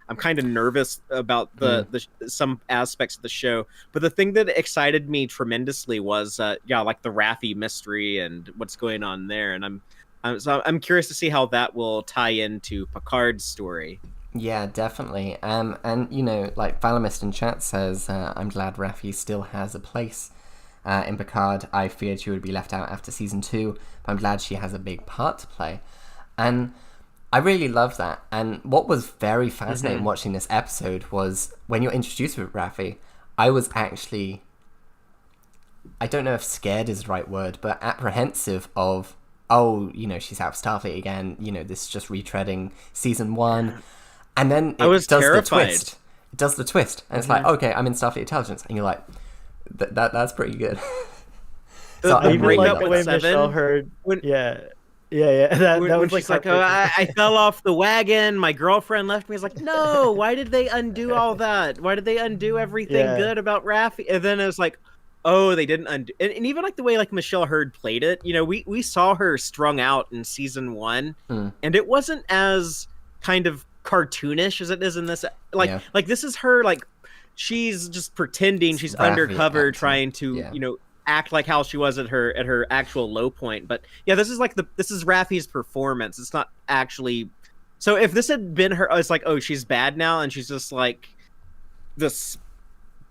I'm kind of nervous about the some aspects of the show. But the thing that excited me tremendously was the Raffi mystery and what's going on there, and I'm curious to see how that will tie into Picard's story. Yeah, definitely. And Valamist in chat says, I'm glad Raffi still has a place in Picard. I feared she would be left out after season 2, but I'm glad she has a big part to play. And I really love that. And what was very fascinating watching this episode was when you're introduced with Raffi, I was actually, I don't know if scared is the right word, but apprehensive of oh, she's out of Starfleet again. This is just retreading season 1. And then it does terrified. the twist. It does the twist. And it's like, okay, I'm in Starfleet Intelligence. And you're like, that's pretty good. So I break like up the with way Seven, Michelle heard. when- Yeah. That when was she's like like, oh, I fell off the wagon. My girlfriend left me. It's like, no, why did they undo all that? Why did they undo everything good about Raffi? And then it was like, oh, they didn't undo. And even like the way like Michelle Hurd played it, we saw her strung out in season 1, and it wasn't as kind of cartoonish as it is in this. Like this is her, like she's just pretending she's undercover, trying to act like how she was at her actual low point. But yeah, this is Raffi's performance. It's not actually. So if this had been her, it's like, oh, she's bad now, and she's just like this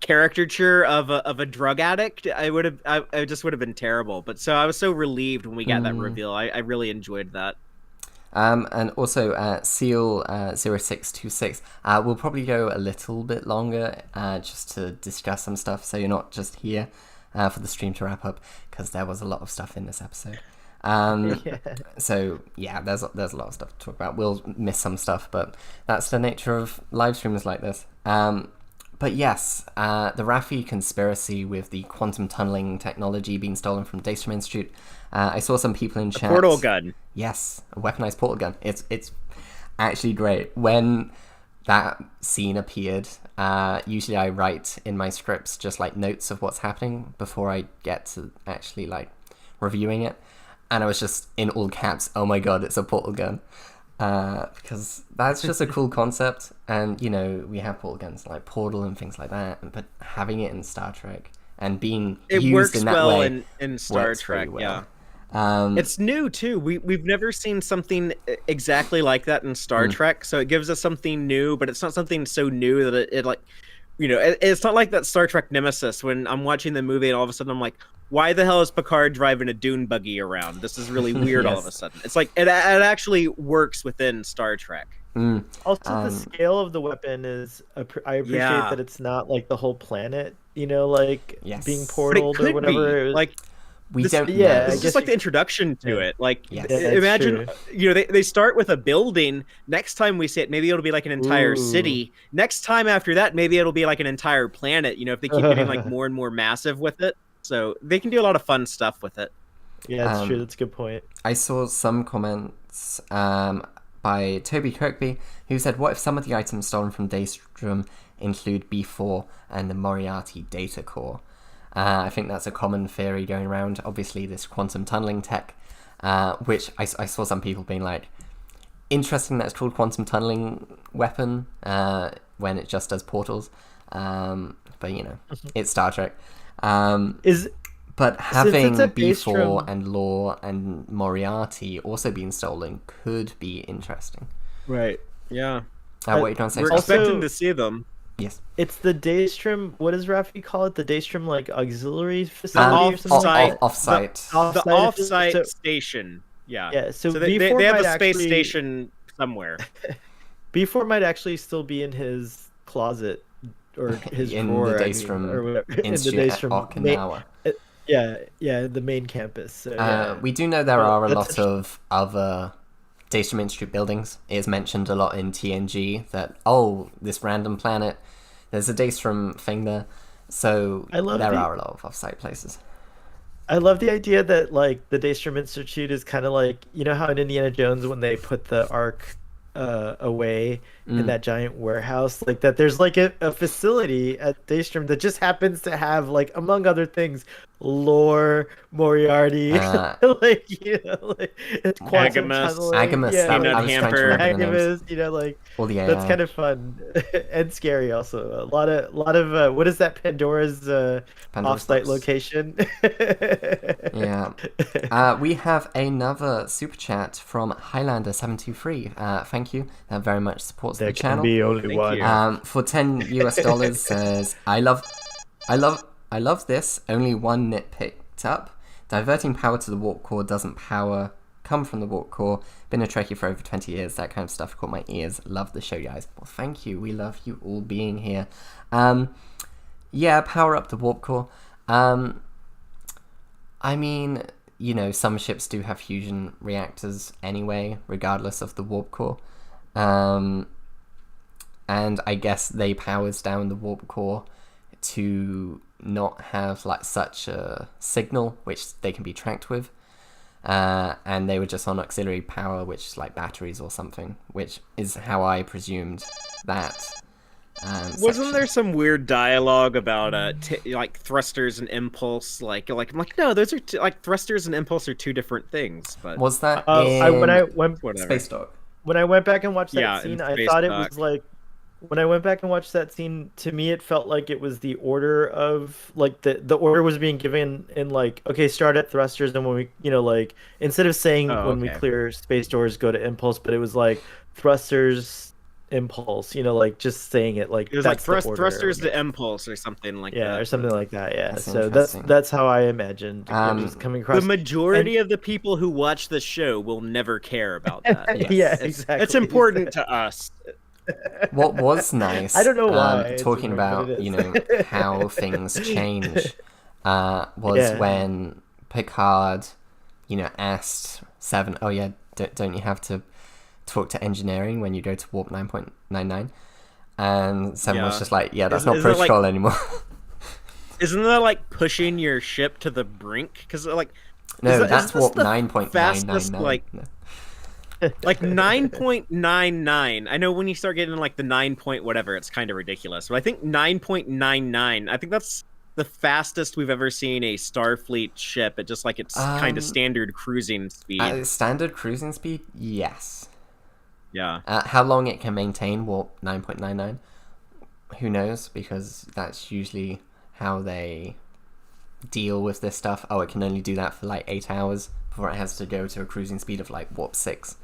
caricature of a drug addict. I just would have been terrible. But so I was so relieved when we got that reveal. I really enjoyed that. And also Seal 0626 we'll probably go a little bit longer just to discuss some stuff, so you're not just here for the stream to wrap up, because there was a lot of stuff in this episode. So yeah, there's a lot of stuff to talk about. We'll miss some stuff, but that's the nature of live streams like this. But yes, the Raffi conspiracy with the quantum tunneling technology being stolen from Daystrom Institute. I saw some people in chat. Portal gun. Yes, a weaponized portal gun. It's actually great. When that scene appeared, usually I write in my scripts just like notes of what's happening before I get to actually like reviewing it. And I was just in all caps, oh my god, it's a portal gun. Because that's just a cool concept. And, we have portal guns like Portal and things like that. But having it in Star Trek and being used in that way in Star Trek, well. yeah. It's new too. We've never seen something exactly like that in Star Trek, so it gives us something new, but it's not something so new that it like, it's not like that Star Trek Nemesis when I'm watching the movie and all of a sudden I'm like, why the hell is Picard driving a dune buggy around? This is really weird. All of a sudden, it's like it actually works within Star Trek. Also, the scale of the weapon is. I appreciate that it's not like the whole planet, being portaled or whatever. Like. We don't know. It's just like the introduction to it. Like, imagine, they start with a building. Next time we see it, maybe it'll be like an entire city. Next time after that, maybe it'll be like an entire planet, if they keep getting like more and more massive with it. So they can do a lot of fun stuff with it. Yeah, that's true. That's a good point. I saw some comments by Toby Kirkby, who said, what if some of the items stolen from Daystrom include B4 and the Moriarty data core? I think that's a common theory going around. Obviously, this quantum tunneling tech, which I saw some people being like, interesting that it's called quantum tunneling weapon when it just does portals. But, it's Star Trek. But having B4 and Lore and Moriarty also being stolen could be interesting. Right, yeah. What are you trying to say? We're expecting to see them. Yes. It's the Daystrom. What does Raffi call it? The Daystrom auxiliary facility or something? Offsite. The offsite station. Yeah. Yeah. So they have a space station somewhere. B4 might actually still be in his closet or his drawer. In the Daystrom Institute at Okinawa. The main campus. So, we do know there are a lot of other Daystrom Institute buildings. It is mentioned a lot in TNG that, this random planet, there's a Daystrom thing there. So there are a lot of off-site places. I love the idea that like the Daystrom Institute is kind of like, how in Indiana Jones when they put the Ark away in that giant warehouse, like that there's like a facility at Daystrom that just happens to have, like, among other things, Lore, Moriarty, like, it's quantum tunneling. Agamas, Agamas, like, all the AI. That's kind of fun and scary also. A lot of what is that, Pandora's off-site location? Yeah. We have another super chat from Highlander723. Thank you. That very much supports the channel. There can be only one. For $10 says, I love this. Only one nit picked up. Diverting power to the warp core doesn't come from the warp core. Been a Trekkie for over 20 years. That kind of stuff caught my ears. Love the show, guys. Well, thank you. We love you all being here. Yeah, power up the warp core. I mean, some ships do have fusion reactors anyway, regardless of the warp core. And I guess they powers down the warp core to not have like such a signal which they can be tracked with. And they were just on auxiliary power, which is like batteries or something, which is how I presumed that. Wasn't there some weird dialogue about like thrusters and impulse? Like I'm like, no, those are like thrusters and impulse are two different things. But was that when I went Space Dock? When I went back and watched that scene, I thought it was like, when I went back and watched that scene, to me it felt like it was the order of like the order was being given in like, okay, start at thrusters, and when we like instead of saying we clear space doors, go to impulse, but it was like thrusters, impulse, like just saying it like, it was that's like thrusters to impulse or something like that. Yeah, or something like that. Yeah, That's so that's how I imagined it was coming across. The majority of the people who watch the show will never care about that. Yes. Yeah, exactly. It's important to us. What was nice, I don't know why, talking about how things change, was when Picard asked Seven, oh yeah, don't you have to talk to engineering when you go to warp 9.99? And Seven was just like, yeah, that's not protocol anymore. Isn't that like pushing your ship to the brink? Because like, no, that's warp 9.999. Like 9.99. I know when you start getting like the 9 point whatever, it's kind of ridiculous. But I think 9.99, I think that's the fastest we've ever seen a Starfleet ship at just like its kind of standard cruising speed. Standard cruising speed? Yes. Yeah. How long it can maintain warp 9.99? Who knows? Because that's usually how they deal with this stuff. Oh, it can only do that for like 8 hours before it has to go to a cruising speed of like warp 6.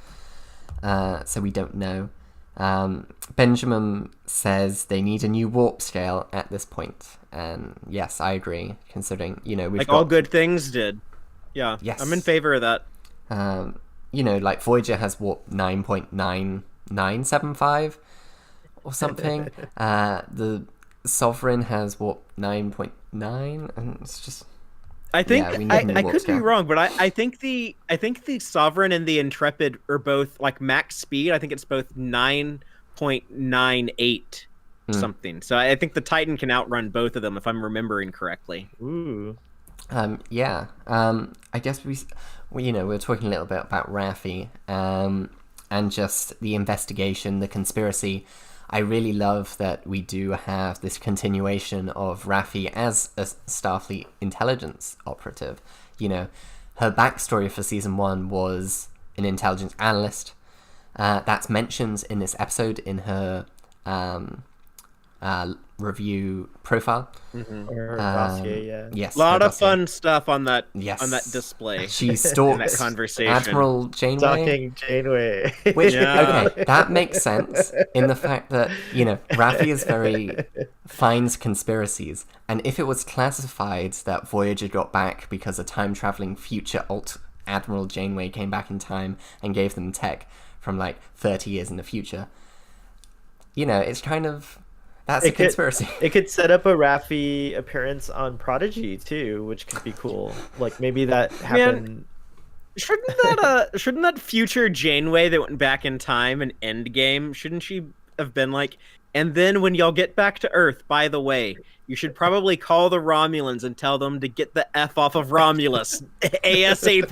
So we don't know. Benjamin says they need a new warp scale at this point, and yes, I agree. Considering we've like got all good things did. Yeah. Yes. I'm in favor of that. Like Voyager has warp 9.9975 or something. The Sovereign has warp 9.9, and it's just. I think I could be wrong, but I think the Sovereign and the Intrepid are both like max speed. I think it's both 9.98 something. So I think the Titan can outrun both of them if I'm remembering correctly. Ooh. Yeah. I guess we were talking a little bit about Raffi, and just the investigation, the conspiracy. I really love that we do have this continuation of Raffi as a Starfleet intelligence operative. Her backstory for season 1 was an intelligence analyst. That's mentioned in this episode in her review profile. Mm-hmm. Or dossier, yeah. Yes, a lot of fun stuff on that display. She stalks that conversation. Admiral Janeway. Stalking Janeway. Which, okay, that makes sense in the fact that, Raffi is finds conspiracies, and if it was classified that Voyager got back because a time-traveling future Admiral Janeway came back in time and gave them tech from, 30 years in the future, it's kind of... That's a conspiracy. It could set up a Raffi appearance on Prodigy too, which could be cool. Like maybe that happened. Shouldn't that future Janeway that went back in time in Endgame? Shouldn't she have been like? And then when y'all get back to Earth, by the way, you should probably call the Romulans and tell them to get the F off of Romulus ASAP.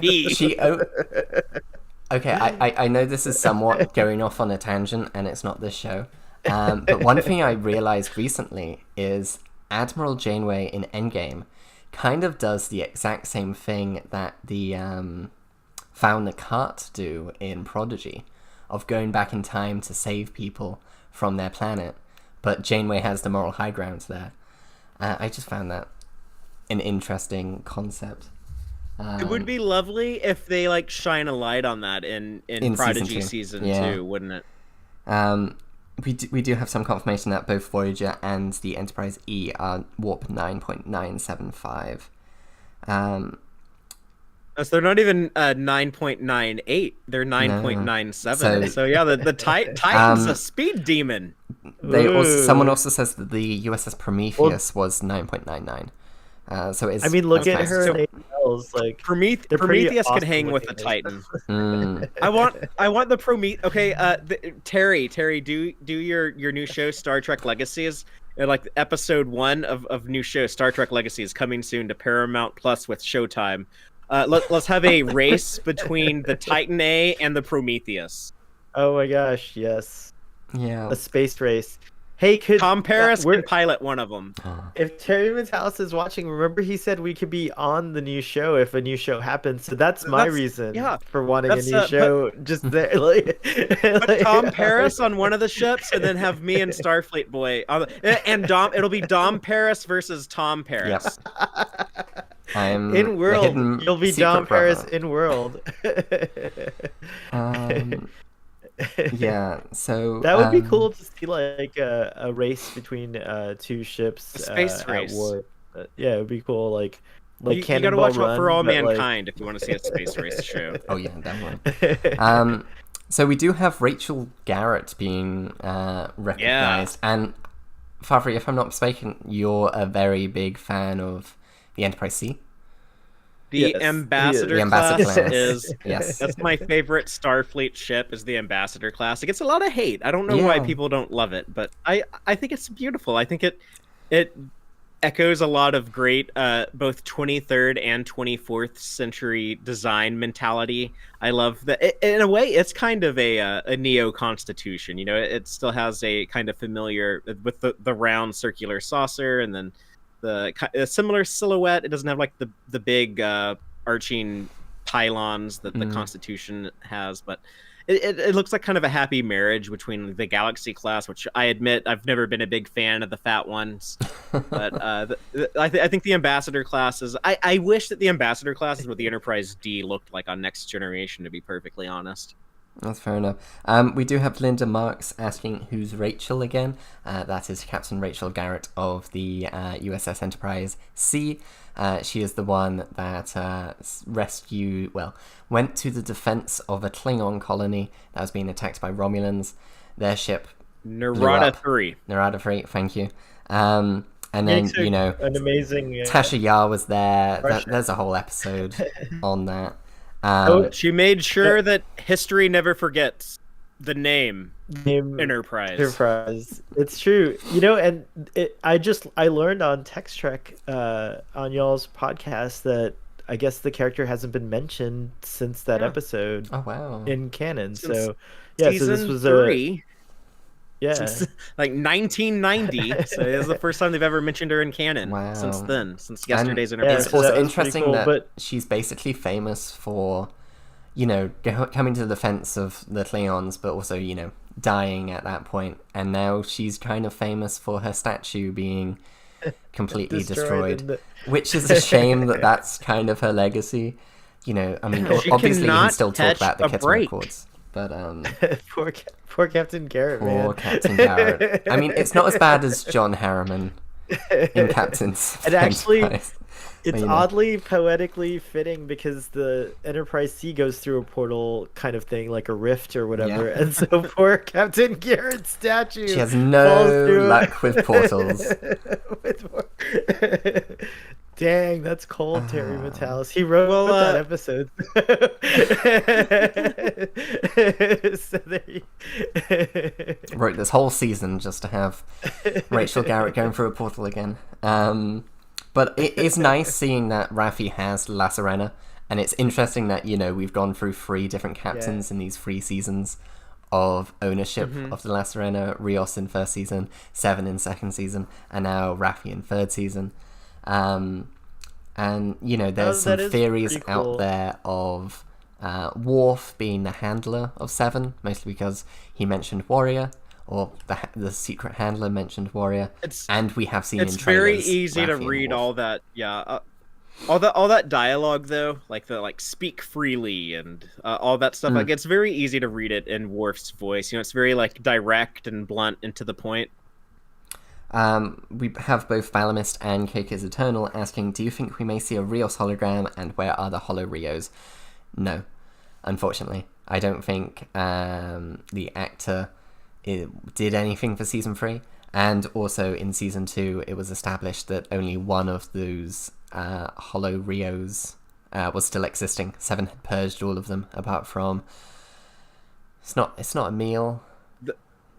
Okay, I know this is somewhat going off on a tangent, and it's not this show. But one thing I realized recently is Admiral Janeway in Endgame kind of does the exact same thing that the Found the Cart do in Prodigy, of going back in time to save people from their planet, but Janeway has the moral high ground there. I just found that an interesting concept. It would be lovely if they shine a light on that in Prodigy season 2, wouldn't it? We do have some confirmation that both Voyager and the Enterprise E are warp 9.975. So they're not even 9.98. They're 9.97. So yeah, the Titan's a speed demon. Someone also says that the USS Prometheus was 9.99. So it's. I mean, look at her in AL. models, like they're pretty Prometheus could awesome hang with looking. the Titan. Mm. I want the Prometheus. Okay, Terry, do your new show Star Trek Legacies. Like episode 1 of new show Star Trek Legacy is coming soon to Paramount Plus with Showtime. Let's have a race between the Titan A and the Prometheus. Oh my gosh, yes. Yeah. A space race. Hey, could Tom Paris can pilot one of them. if Terry Matalis is watching, remember he said we could be on the new show if a new show happens. So that's my reason for wanting a new show. Just there, like, put Tom Paris on one of the ships, and then have me and Starfleet Boy on and Dom. It'll be Dom Paris versus Tom Paris. Yep. I'm in world. You'll be Dom Paris in world. Yeah, so that would be cool to see, like a race between two ships, a space race. At war. Yeah, it would be cool. Like you gotta watch out For All Mankind if you want to see a space race show. Oh yeah, that one. So we do have Rachel Garrett being recognized, and Favre, if I'm not mistaken, you're a very big fan of the Enterprise C. The Ambassador class is that's my favorite Starfleet ship is the Ambassador class. It gets a lot of hate. I don't know why people don't love it, but I think it's beautiful. I think it echoes a lot of great both 23rd and 24th century design mentality. I love that. In a way, it's kind of a neo-constitution. You know, it still has a kind of familiar with the round circular saucer, and then a similar silhouette. It doesn't have like the big arching pylons that the Constitution has, but it looks like kind of a happy marriage between the Galaxy class, which I admit I've never been a big fan of the fat ones, but I think the Ambassador class is. I wish that the Ambassador class is what the Enterprise D looked like on Next Generation, to be perfectly honest. That's fair enough. We do have Linda Marks asking who's Rachel again. That is Captain Rachel Garrett of the USS Enterprise C. She is the one that went to the defense of a Klingon colony that was being attacked by Romulans. Their ship Narada 3. Narada 3, thank you. And then, an amazing Tasha Yar was there. There's a whole episode on that. She made sure that history never forgets the name Enterprise. It's true, and I learned on Text Trek on y'all's podcast that I guess the character hasn't been mentioned since that episode. Oh wow! In canon, since so season this was 3. Since, like 1990. So it was the first time they've ever mentioned her in canon. Wow. Since then, since yesterday's Enterprise. It's also interesting that she's basically famous for, coming to the defense of the Klingons, but also, dying at that point. And now she's kind of famous for her statue being completely destroyed, which is a shame that that's kind of her legacy. I mean, obviously you can still talk about the Kettering Accords. But poor Captain Garrett, poor Captain Garrett. I mean, it's not as bad as John Harriman in Captain's. And actually, Enterprise. It's oddly poetically fitting because the Enterprise C goes through a portal kind of thing, like a rift or whatever, and so poor Captain Garrett's statue. She has no luck with portals. Dang, that's cold, Terry Matalis. He wrote that episode. Wrote this whole season just to have Rachel Garrett going through a portal again. But it is nice seeing that Raffi has La Sirena, and it's interesting that, we've gone through 3 different captains in these 3 seasons of ownership of the La Sirena. Rios in first season, Seven in second season, and now Raffi in third season. And there's some theories out there of Worf being the handler of Seven, mostly because he mentioned Warrior, or the secret handler mentioned Warrior, and we have seen in trailers. It's very easy to read all that. All that dialogue though, like the speak freely and all that stuff. Like it's very easy to read it in Worf's voice. It's very direct and blunt and to the point. We have both Balamist and Cake is Eternal asking, do you think we may see a Rios hologram, and where are the Holo Rios? No, unfortunately. I don't think the actor did anything for Season 3, and also in Season 2 it was established that only one of those Holo Rios was still existing. Seven had purged all of them, apart from it's not Emil.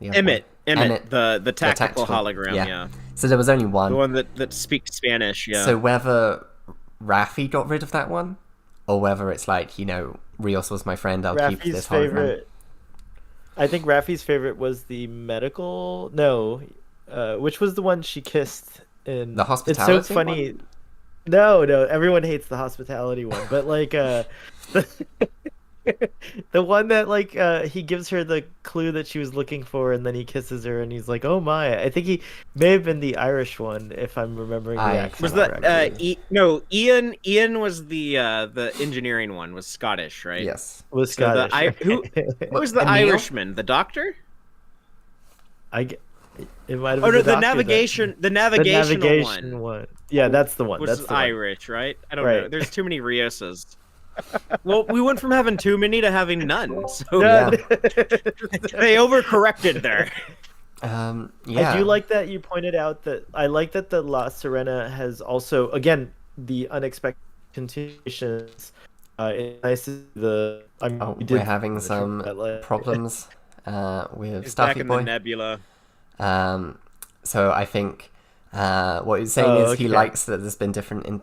Emmett, the tactical hologram. Yeah. So there was only one. The one that speaks Spanish. Yeah. So whether Raffi got rid of that one, or whether it's like, Rios was my friend, I'll keep this hologram. I think Raffi's favorite was the medical. No, which was the one she kissed in the hospitality. It's so funny. One? No, everyone hates the hospitality one, but like the one that he gives her the clue that she was looking for, and then he kisses her, and he's like, "Oh my!" I think he may have been the Irish one, if I'm remembering the accent. Was that no? Ian was the engineering one. Was Scottish, right? Yes, was Scottish. Who was the Irishman? The doctor? It might have been the navigation. The navigation one. Yeah, that's the one. That's Irish, right? I don't know. There's too many Rioses. Well, we went from having too many to having none. So they overcorrected there. I do like that you pointed out that I like that the La Sirena has also, again, the unexpected continuations. We're having some problems with Starfleet Boy. The Nebula. So I think what he's saying is he likes that there's been different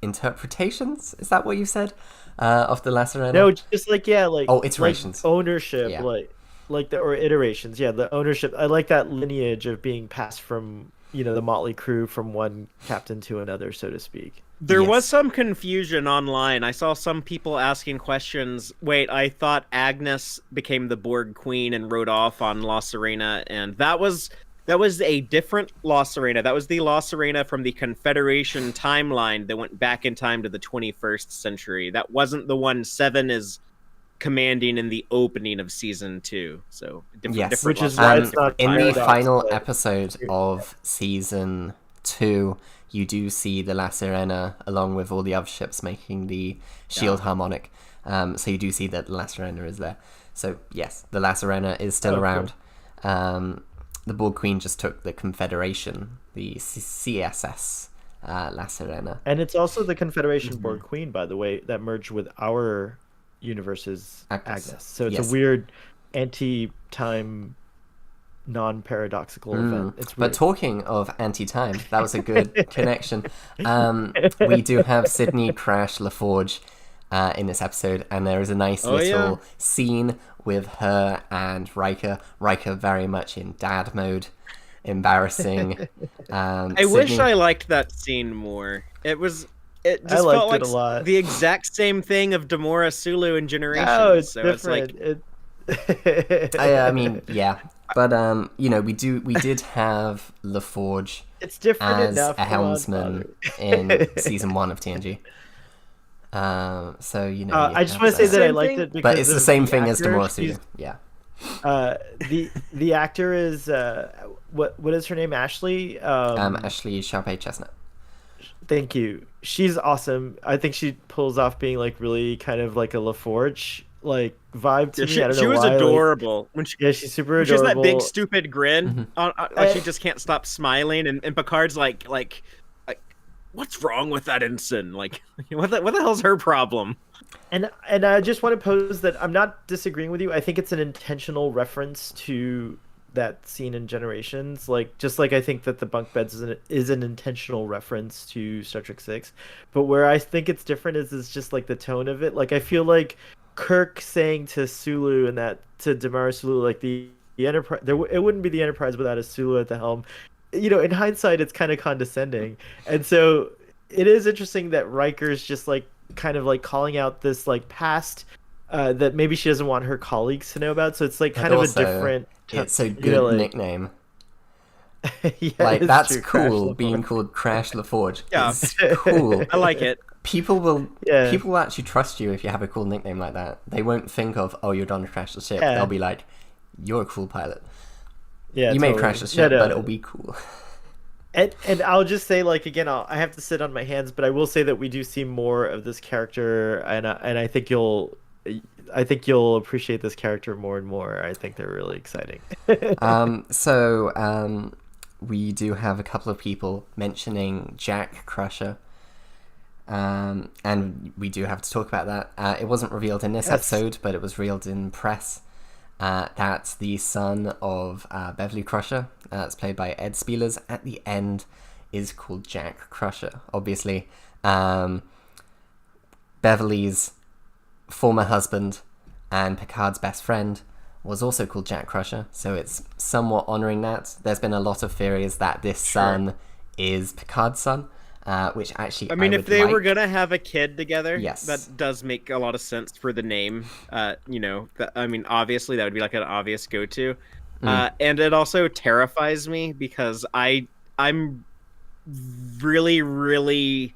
interpretations. Is that what you said of the La Sirena? No, just iterations, ownership, or iterations. Yeah, the ownership. I like that lineage of being passed from the motley crew from one captain to another, so to speak. There was some confusion online. I saw some people asking questions. Wait, I thought Agnes became the Borg Queen and rode off on La Sirena, and that was a different La Sirena. That was the La Sirena from the Confederation timeline that went back in time to the 21st century. That wasn't the one Seven is commanding in the opening of season 2. So different which is why it's not in the final episode of season 2. You do see the La Sirena along with all the other ships making the shield harmonic. So you do see that the La Sirena is there. So yes, the La Sirena is still around. Cool. The Borg Queen just took the Confederation, the CSS La Sirena. And it's also the Confederation Borg Queen, by the way, that merged with our universe's Agnes. So it's a weird anti-time, non-paradoxical event. It's weird. But talking of anti-time, that was a good connection. We do have Sydney crash LaForge in this episode, and there is a nice little scene with her and Riker. Riker very much in dad mode, embarrassing. I wish I liked that scene more. It just felt like a lot. The exact same thing of Demora Sulu in Generations. Oh, it's so different. It's like I mean, yeah, but we did have LaForge it's different as enough. a helmsman in season 1 of TNG. So I just want to say that I liked it because but it's the same thing as Demora Sulu. Yeah. The actor is what is her name? Ashley. Ashley Sharpay Chestnut. Thank you. She's awesome. I think she pulls off being like really kind of like a LaForge vibe to me. I don't know she was why. adorable when she's super adorable. She has that big stupid grin. She just can't stop smiling, and Picard's like, what's wrong with that ensign? Like, what the hell's her problem? And I just want to pose that I'm not disagreeing with you. I think it's an intentional reference to that scene in Generations. Just like I think that the bunk beds is an intentional reference to Star Trek 6. But where I think it's different is just like the tone of it. Like I feel like Kirk saying to Sulu and to Damara Sulu, like the Enterprise, it wouldn't be the Enterprise without a Sulu at the helm. In hindsight, it's kind of condescending. And so it is interesting that Riker's just kind of calling out this past that maybe she doesn't want her colleagues to know about. So it's kind of a different. It's a good nickname. Yeah, that's true. Cool. Being called Crash LaForge. Yeah, it's cool. I like it. People will actually trust you if you have a cool nickname like that. They won't think of, oh, you're going to crash the ship. They'll be like, you're a cool pilot. Yeah, you may crash the ship, but it'll be cool. And I'll just say, again, I have to sit on my hands, but I will say that we do see more of this character, and I think you'll appreciate this character more and more. I think they're really exciting. We do have a couple of people mentioning Jack Crusher. And we do have to talk about that. It wasn't revealed in this episode, but it was revealed in press. That the son of Beverly Crusher, it's played by Ed Spielers, at the end is called Jack Crusher. Obviously, Beverly's former husband and Picard's best friend was also called Jack Crusher, so it's somewhat honouring that. There's been a lot of theories that this son is Picard's son, which actually I mean, if they like. were gonna have a kid together, yes, that does make a lot of sense for the name. I mean, obviously that would be like an obvious go-to, and it also terrifies me because I'm really, really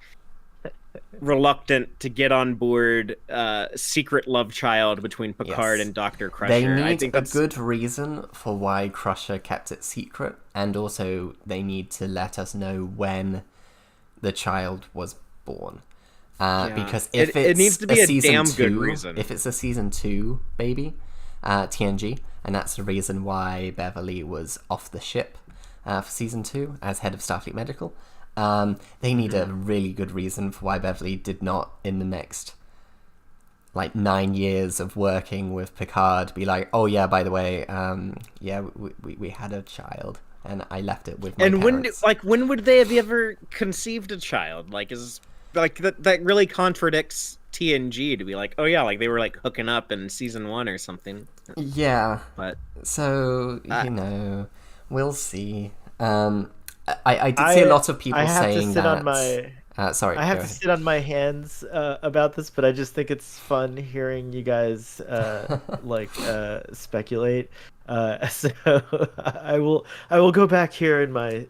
reluctant to get on board secret love child between Picard and Dr. Crusher. They need I think that's a good reason for why Crusher kept it secret, and also they need to let us know when the child was born. Because if it needs to be a damn good reason. If it's a season 2 baby, TNG, and that's the reason why Beverly was off the ship for season 2 as head of Starfleet Medical. They need a really good reason for why Beverly did not, in the next 9 years of working with Picard, be like, oh yeah, by the way, we had a child and I left it with my parents. When would they have ever conceived a child? That really contradicts TNG to be like, oh yeah, they were hooking up in season 1 or something. Yeah, but so we'll see. I did see a lot of people saying that. Sorry, I have to sit on my hands about this, but I just think it's fun hearing you guys speculate. So I will go back here in my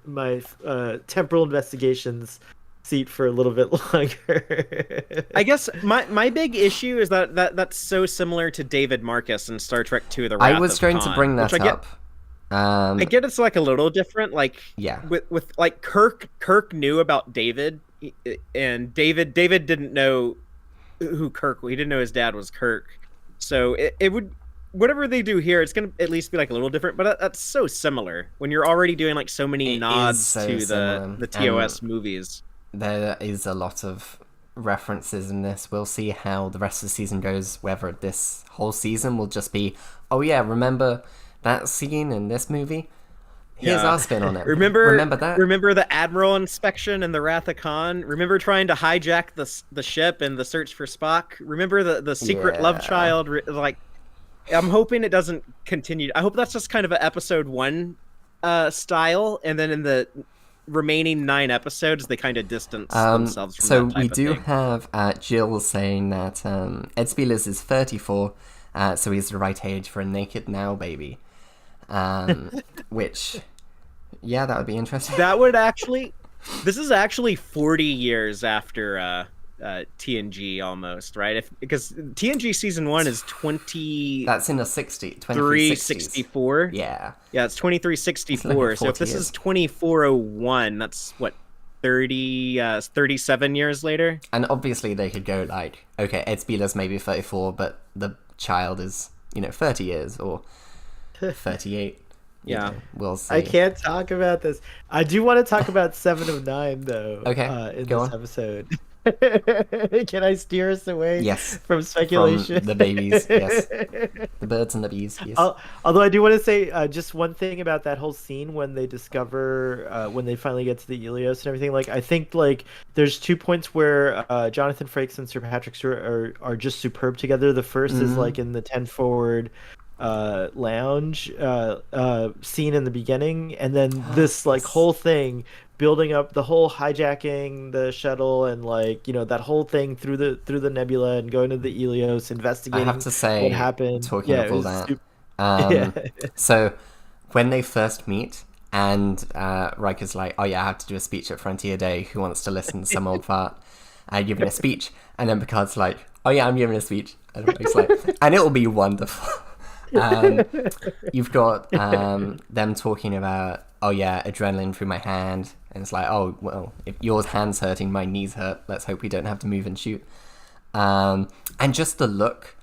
temporal investigations seat for a little bit longer. I guess my big issue is that's so similar to David Marcus in Star Trek II: The Wrath of Khan. I was going to bring that up. I get it's a little different. With Kirk knew about David, and David didn't know who Kirk. He didn't know his dad was Kirk. So it would, whatever they do here, it's gonna at least be a little different. But that's so similar when you're already doing so many nods to the TOS movies. There is a lot of references in this. We'll see how the rest of the season goes. Whether this whole season will just be, oh yeah, remember that scene in this movie? Here's our spin on it. Remember that? Remember the Admiral inspection and the Wrath of Khan? Remember trying to hijack the ship and the search for Spock? Remember the secret love child? I'm hoping it doesn't continue. I hope that's just kind of an episode 1 style, and then in the remaining 9 episodes they kind of distance themselves from so that type we of do thing. have Jill saying that Ed Spielers is 34, so he's the right age for a naked now baby. Which, yeah, that would be interesting. That would actually, this is actually 40 years after TNG almost, right? Because TNG season 1 is 20. That's in the 2364. Yeah. Yeah, it's 2364. So if this is 2401, that's what, 37 years later. And obviously they could go okay, Ed Spielers maybe 34, but the child is 30 years or 38. Yeah, we'll see. I can't talk about this. I do want to talk about 7 of 9 though. Okay, in this episode. Can I steer us away? Yes. From speculation. From the babies. Yes. The birds and the bees. Yes. Although I do want to say just one thing about that whole scene when they discover when they finally get to the Helios and everything. I think there's 2 points where Jonathan Frakes and Sir Patrick Stewart are just superb together. The first is in the 10 forward lounge scene in the beginning, and then this whole thing building up, the whole hijacking the shuttle and that whole thing through the nebula and going to the Helios, investigating. I have to say, what happened. Talking of all that, so when they first meet and Riker's like, oh yeah, I have to do a speech at Frontier Day, who wants to listen to some old fart giving a speech, and then Picard's like, oh yeah, I'm giving a speech, and Riker's like, and it will be wonderful. You've got them talking about, oh yeah, adrenaline through my hand, and it's like, oh well, if your hand's hurting, my knees hurt, let's hope we don't have to move and shoot. And just the look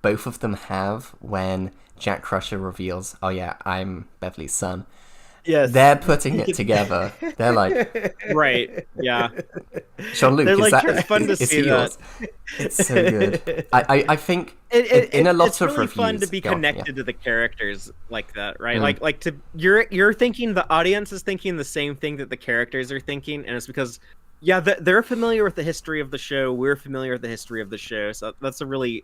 both of them have when Jack Crusher reveals, oh yeah, I'm Beverly's son, Yes. They're putting it together. They're like, Right. Yeah. Jean-Luc, They're is like that trying- It's fun to is see he yours? It's so good. I think in a lot it's of really reviews, fun to be go on, yeah. connected to the characters like that, right? Like to you're thinking, the audience is thinking the same thing that the characters are thinking, and it's because they're familiar with the history of the show. We're familiar with the history of the show, so that's a really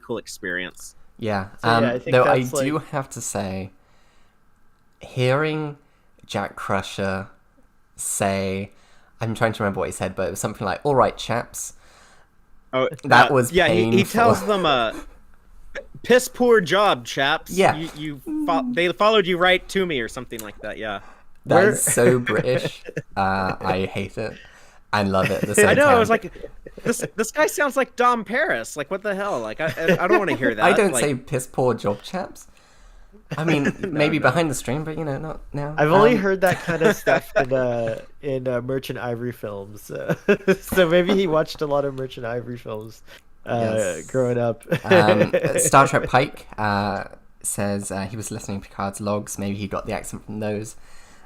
cool experience. Yeah. So, yeah, I think though I that's, do like- have to say, hearing Jack Crusher say, I'm trying to remember what he said, but it was something like, "All right, chaps." Oh, That was he painful. tells them piss poor job, chaps. Yeah. They followed you right to me or something like that. Yeah. That is so British. I hate it and love it at the same time. I know. I was like, this guy sounds like Dom Paris. Like, what the hell? Like, I don't want to hear that. I don't like, say piss poor job, chaps. I mean, maybe behind the stream, but not now. I've only heard that kind of stuff in Merchant Ivory films, so maybe he watched a lot of Merchant Ivory films Yes. growing up. Star Trek Pike says he was listening to Picard's logs. Maybe he got the accent from those.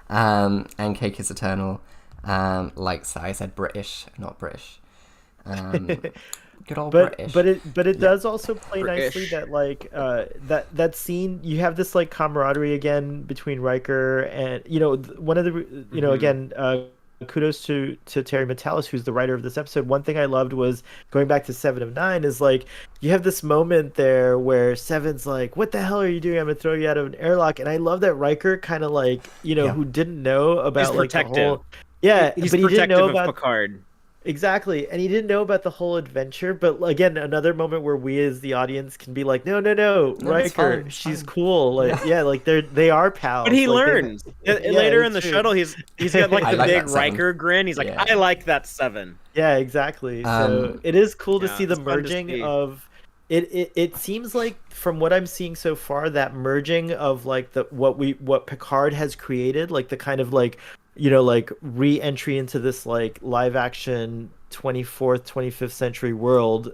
And Cake is Eternal likes that I said British, not British. Good old British. But it does also play British. nicely that like that scene, you have this like camaraderie again between Riker and one of the again kudos to Terry Matalas, who's the writer of this episode. One thing I loved was going back to 7 of 9 is like you have this moment there where Seven's like, "What the hell are you doing? I'm gonna throw you out of an airlock." And I love that Riker kind of like who didn't know about He's like the protective. whole He's but he didn't know protective about of Picard. Exactly, and he didn't know about the whole adventure. But again, another moment where we as the audience can be like, no, it's Riker, fine, it's she's fine." cool. Like, like they are pals. But he Like, learns. Later in the it's true. shuttle, he's got like I the like big that Seven. Riker grin. He's like, Yeah. I like that 7. Yeah, exactly. So Um, it is cool to yeah, see the it's fun to merging see. of it. It seems like from what I'm seeing so far, that merging of like what Picard has created, like the kind of like like re-entry into this like live action 24th 25th century world,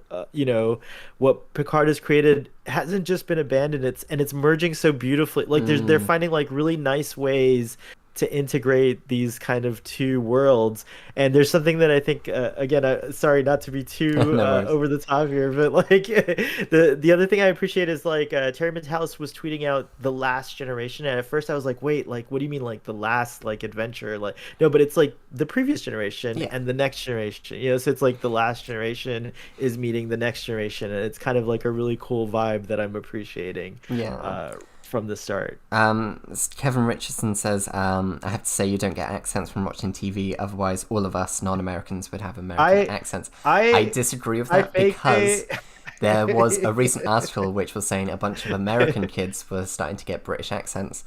what Picard has created hasn't just been abandoned. It's merging so beautifully. Like they're finding like really nice ways to integrate these kind of two worlds. And there's something that I think again, sorry not to be too No worries. over the top here, but like the other thing I appreciate is like Terry Matalas was tweeting out The Last Generation, and at first I was like, wait, like what do you mean like the last like adventure? Like no, but it's like the previous generation and the next generation, so it's like the last generation is meeting the next generation, and it's kind of like a really cool vibe that I'm appreciating from the start. Kevin Richardson says, I have to say you don't get accents from watching TV, otherwise all of us non-Americans would have American accents. I disagree with that because there was a recent article which was saying a bunch of American kids were starting to get British accents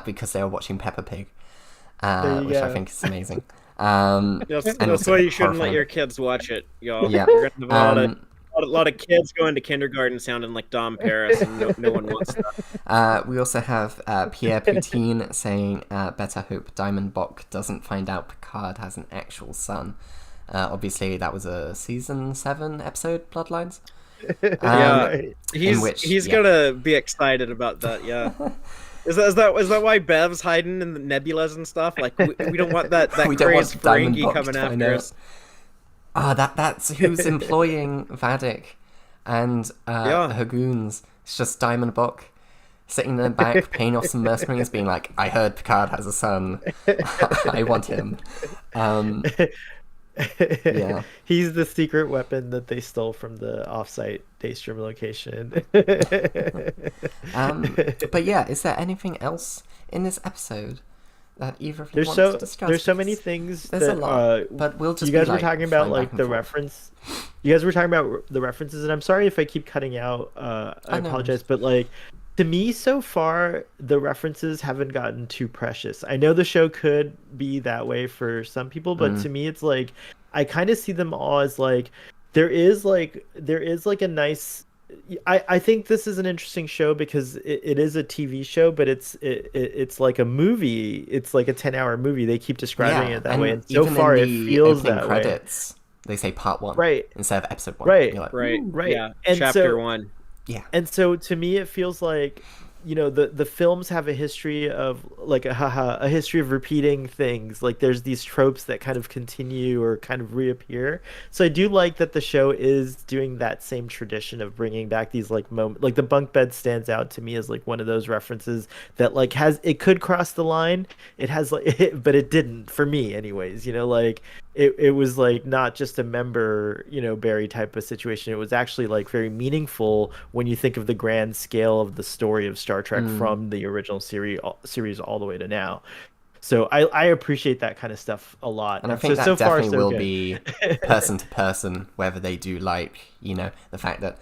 because they were watching Peppa Pig, which I think is amazing. That's why you shouldn't let your kids watch it, y'all. Yeah. You're gonna have a lot of kids going to kindergarten sounding like Dom Paris, and no one wants that. We also have Pierre Poutine saying, better hope Diamond Bock doesn't find out Picard has an actual son. Obviously, that was a season 7 episode, Bloodlines. He's gonna be excited about that. Yeah. Is that why Bev's hiding in the nebulas and stuff? Like we don't want that We don't want crazed Diamond Ferengi Bock coming to find after out. us. That's who's employing Vadik and her goons. It's just Diamond Bock sitting in the back, paying off some mercenaries, being like, I heard Picard has a son. I want him. Yeah. He's the secret weapon that they stole from the offsite Daystrom location. But yeah, is there anything else in this episode that either of you There's want so to discuss? there's so many Because things there's that a lot, but we'll just you guys be, were like, talking about flying like back and the forth. reference. You guys were talking about the references, and I'm sorry if I keep cutting out. I no apologize, but like to me so far the references haven't gotten too precious. I know the show could be that way for some people, but to me it's like I kind of see them all as like there is like a nice. I think this is an interesting show because it is a TV show, but it's like a movie. It's like a 10-hour movie. They keep describing it that way, and so even far in it the feels opening that credits, they say part 1 instead of episode 1. Right. You're like, Right. Right. Yeah. And Chapter so- 1. yeah. And so to me it feels like the films have a history of like a history of repeating things. Like there's these tropes that kind of continue or kind of reappear. So I do like that the show is doing that same tradition of bringing back these like moments. Like the bunk bed stands out to me as like one of those references that like it could cross the line. It has like but it didn't for me anyways. Like it was like not just a member, Barry type of situation. It was actually like very meaningful when you think of the grand scale of the story of Star Trek from the original series all the way to now. So I appreciate that kind of stuff a lot. And I think so that definitely far, so will good. be person to person whether they do like, the fact that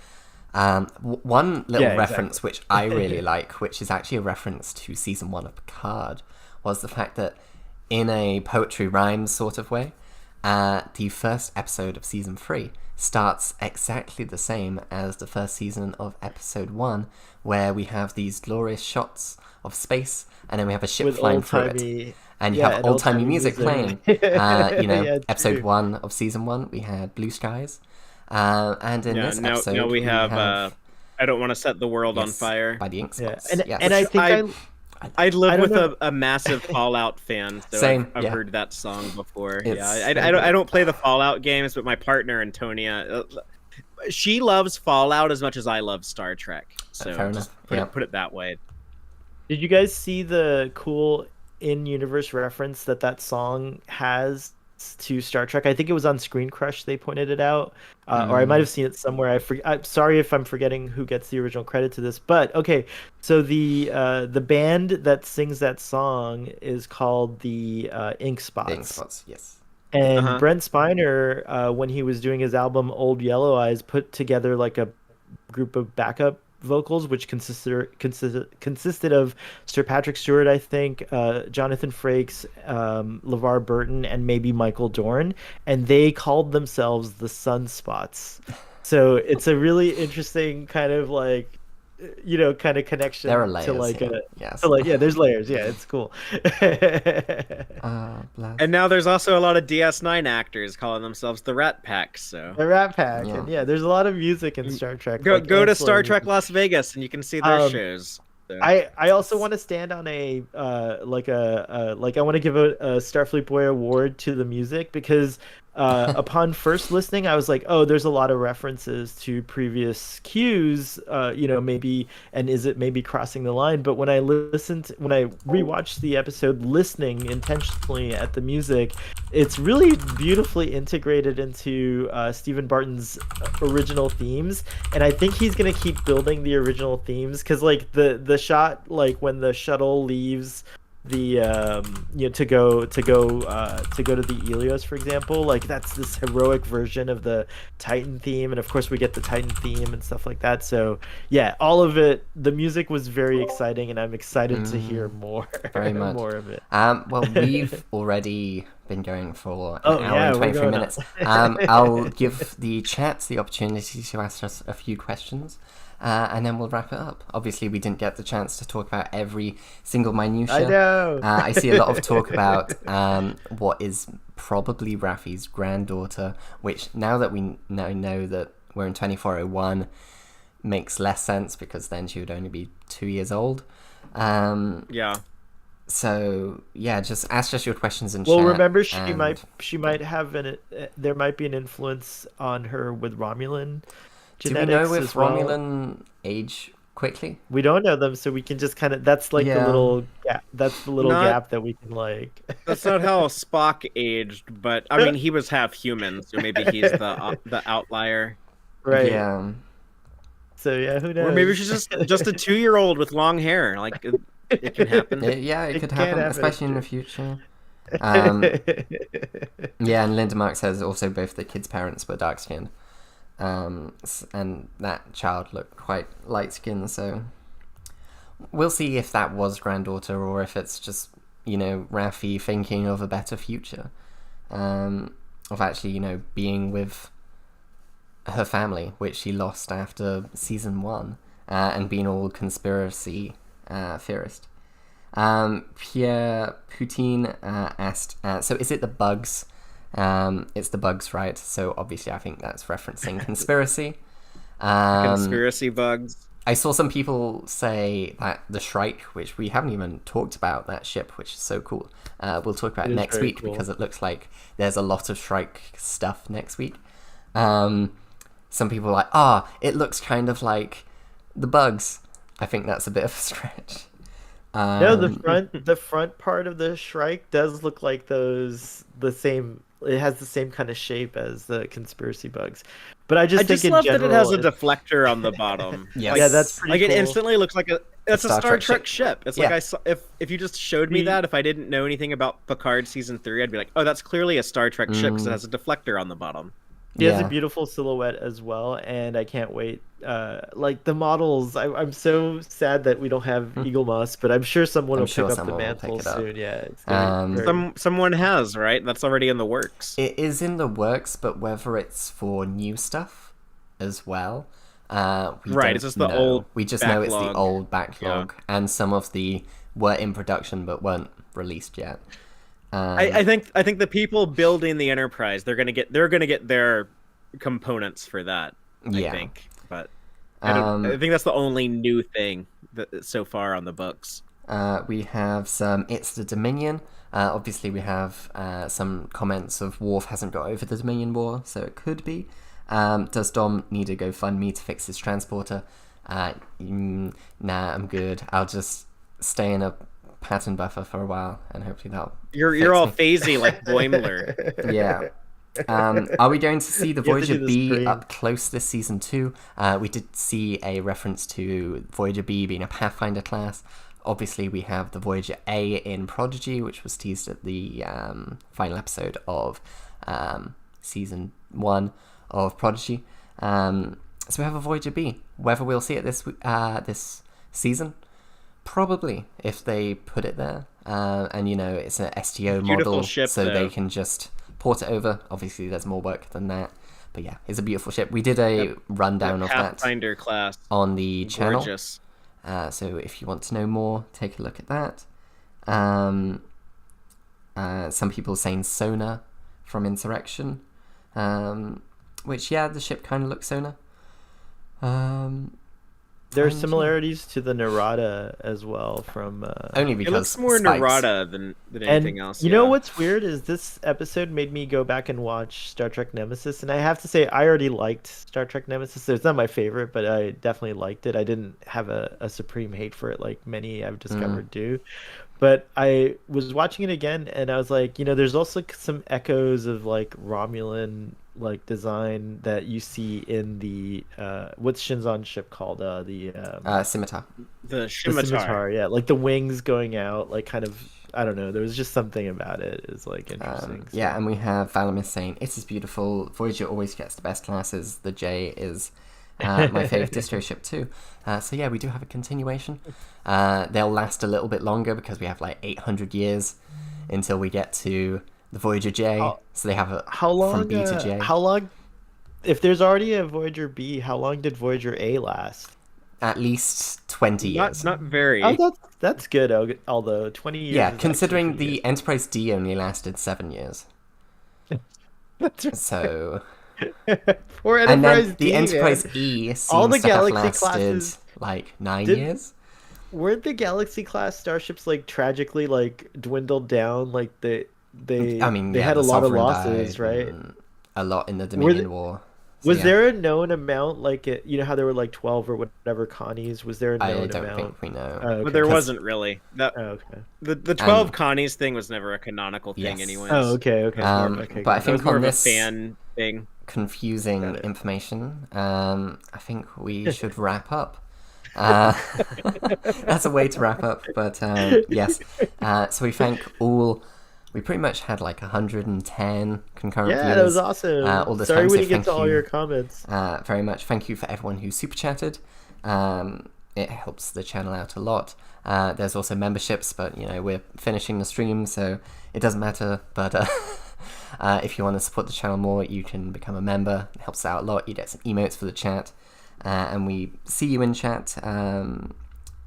one little reference which I really like, which is actually a reference to season 1 of Picard, was the fact that in a poetry rhymes sort of way, the first episode of season 3 starts exactly the same as the first season of episode 1, where we have these glorious shots of space, and then we have a ship With flying through it, and you have old-timey music playing. Episode 1 of season 1, we had Blue Skies, and in this episode now we have I Don't Want to Set the World on Fire by the Ink Spots. And I think I live with a massive Fallout fan, so Same, I've heard that song before. I don't play the Fallout games, but my partner Antonia, she loves Fallout as much as I love Star Trek. So fair just enough. put it that way. Did you guys see the cool in-universe reference that song has to Star Trek? I think it was on Screen Crush they pointed it out, or I might have seen it somewhere. I'm sorry if I'm forgetting who gets the original credit to this, but okay. So the band that sings that song is called the Ink Spots. The Ink Spots, yes. And Brent Spiner, when he was doing his album Old Yellow Eyes, put together like a group of backup vocals, which consisted of Sir Patrick Stewart, I think, Jonathan Frakes, LeVar Burton, and maybe Michael Dorn, and they called themselves the Sunspots. So it's a really interesting kind of like, kind of connection. There are layers, to like yes. so like there's layers. Yeah, it's cool. And now there's also a lot of DS9 actors calling themselves the Rat Pack. So the Rat Pack, and there's a lot of music in Star Trek. Go to Star Trek Las Vegas and you can see their shows. So. I also want to stand on I want to give a Starfleet Boy award to the music, because upon first listening, I was like, oh, there's a lot of references to previous cues, maybe, and is it maybe crossing the line? But when I rewatched the episode, listening intentionally at the music, it's really beautifully integrated into Stephen Barton's original themes, and I think he's gonna keep building the original themes, because like the shot, like when the shuttle leaves the to go to the Helios, for example, like that's this heroic version of the Titan theme, and of course we get the Titan theme and stuff like that. So yeah, all of it, the music was very exciting, and I'm excited to hear more. Very much. More of it. Well, we've already been going for an hour and 23 minutes. I'll give the chat the opportunity to ask us a few questions. And then we'll wrap it up. Obviously, we didn't get the chance to talk about every single minutia. I know. I see a lot of talk about what is probably Raffi's granddaughter, which now that we know that we're in 2401, makes less sense, because then she would only be 2 years old. So yeah, just ask us your questions in chat. Well, remember, she might have there might be an influence on her with Romulan genetics. Do we know if Romulan age quickly? We don't know them, so we can just kind of, that's like the little gap. That's the little gap that we can like. That's not how Spock aged, but I mean, he was half human, so maybe he's the outlier. Right. Yeah. So yeah, who knows? Or maybe she's just a 2-year-old with long hair. Like it can happen. It could happen, especially in the future. Yeah, and Linda Mark says also both the kids' parents were dark skinned. And that child looked quite light-skinned, so we'll see if that was granddaughter or if it's just, Raffi thinking of a better future, of actually, being with her family, which she lost after season 1, and being all conspiracy theorist. Pierre Poutine asked, so is it the bugs? It's the bugs, right? So obviously I think that's referencing conspiracy. Conspiracy bugs. I saw some people say that the Shrike, which we haven't even talked about, that ship, which is so cool. We'll talk about it next week because it looks like there's a lot of Shrike stuff next week. Some people are like, it looks kind of like the Bugs. I think that's a bit of a stretch. No, the front part of the Shrike does look like it has the same kind of shape as the conspiracy bugs. But I just love that it has a deflector on the bottom. Yes. That's pretty cool. It instantly looks like a Star Trek ship. It's like if you just showed me that, if I didn't know anything about Picard season 3, I'd be like, oh, that's clearly a Star Trek ship because it has a deflector on the bottom. He has a beautiful silhouette as well, and I can't wait. Like the models, I'm so sad that we don't have Eagle Moss, but I'm sure someone will pick up the mantle soon. Yeah, it's someone has, right? That's already in the works. It is in the works, but whether it's for new stuff as well, it's just the old. We just know it's the old backlog, and some of the were in production but weren't released yet. I think the people building the Enterprise, they're gonna get their components for that. I think, but I think that's the only new thing so far on the books. We have some It's the Dominion. Obviously, we have some comments of Worf hasn't got over the Dominion War, so it could be. Does Dom need a GoFundMe to fix his transporter? Nah, I'm good. I'll just stay in a pattern buffer for a while, and hopefully that'll. You're all phasey like Boimler. Yeah. Are we going to see the Voyager B up close this season too? We did see a reference to Voyager B being a Pathfinder class. Obviously, we have the Voyager A in Prodigy, which was teased at the final episode of season 1 of Prodigy. So we have a Voyager B. Whether we'll see it this season, probably, if they put it there. And it's an STO model, ship, so they can just port it over. Obviously, there's more work than that. But yeah, it's a beautiful ship. We did a rundown of that Pathfinder class on the channel. Gorgeous. So if you want to know more, take a look at that. Some people saying Sona from Insurrection. Which, the ship kind of looks Sona. There are similarities to the Narada as well from... Only because it looks more spikes. Narada than anything else. You know what's weird is this episode made me go back and watch Star Trek Nemesis, and I have to say I already liked Star Trek Nemesis. It's not my favorite, but I definitely liked it. I didn't have a supreme hate for it like many I've discovered do. But I was watching it again, and I was like, there's also some echoes of like Romulan like design that you see in the what's Shinzon's ship called? The Scimitar. The Scimitar, yeah, like the wings going out, like kind of. I don't know. There was just something about it is like interesting. Yeah, and we have Valamis saying it is beautiful. Voyager always gets the best classes. The J is my favorite distro ship too. So yeah, we do have a continuation. They'll last a little bit longer because we have like 800 years until we get to the Voyager J. So they have a from B to J. How long? If there's already a Voyager B, how long did Voyager A last? At least 20 years. Not very. Oh, that's good. Although 20 years. Yeah, considering the Enterprise D only lasted 7 years. That's right. So. Poor Enterprise and then the D, Enterprise man. E seems All the to have Galaxy lasted classes like 9 years. Weren't the Galaxy class starships like tragically like dwindled down? Like they had a lot of losses, right? A lot in the Dominion War. So, was there a known amount, like how there were like 12 or whatever Connies? Was there a known amount? I don't think we know. Oh, okay. But there wasn't really. Okay. The 12 Connies thing was never a canonical thing, anyways. Oh, okay. But I think more on this of a fan thing. Confusing information, I think we should wrap up. That's a way to wrap up, but yes. So we thank all. We pretty much had like 110 concurrent viewers. Yeah, that was awesome. All the Sorry time, we didn't get to all your comments. Very much. Thank you for everyone who super chatted. It helps the channel out a lot. There's also memberships, but we're finishing the stream, so it doesn't matter. But if you want to support the channel more, you can become a member. It helps out a lot. You get some emotes for the chat, and we see you in chat,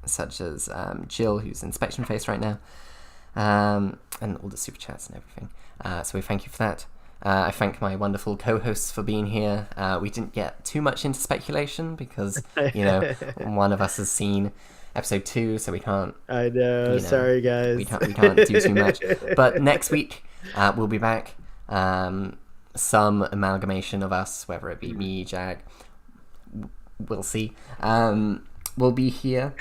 such as Jill, who's Inspection Face right now. And all the super chats and everything. So we thank you for that. I thank my wonderful co-hosts for being here. We didn't get too much into speculation because, one of us has seen episode 2, so we can't. I know. Sorry, guys. We can't do too much. But next week, we'll be back. Some amalgamation of us, whether it be me, Jag, we'll see. We'll be here.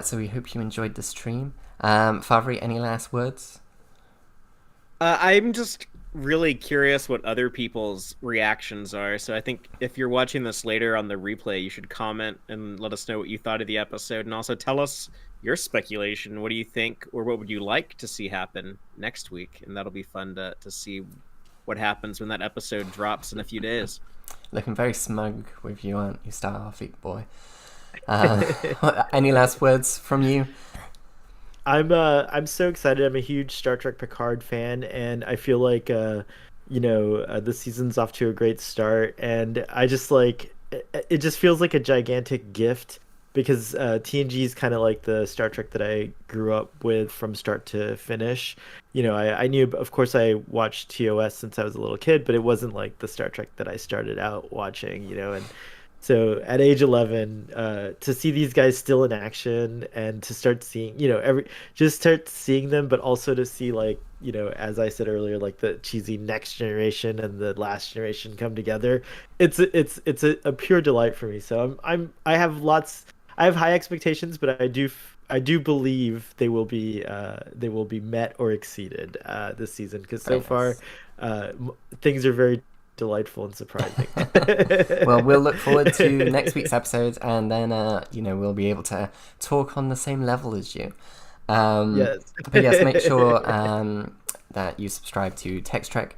So we hope you enjoyed the stream. Favri, any last words? I'm just really curious what other people's reactions are. So I think if you're watching this later on the replay, you should comment and let us know what you thought of the episode, and also tell us your speculation. What do you think, or what would you like to see happen next week? And that'll be fun to see what happens when that episode drops in a few days. Looking very smug with you, aren't you, Starfleet boy? Any last words from you? I'm so excited. I'm a huge Star Trek Picard fan, and I feel like this season's off to a great start, and I just it just feels like a gigantic gift because TNG is kind of like the Star Trek that I grew up with from start to finish. I knew, of course, I watched TOS since I was a little kid, but it wasn't like the Star Trek that I started out watching, and so at age 11, to see these guys still in action and to start seeing, start seeing them, but also to see, like, as I said earlier, like the cheesy Next Generation and the Last Generation come together. It's a pure delight for me. So I have high expectations, but I do believe they will be met or exceeded this season, because so far things are very delightful and surprising. Well, we'll look forward to next week's episode, and then we'll be able to talk on the same level as you. Yes. But yes, make sure that you subscribe to Text Trek,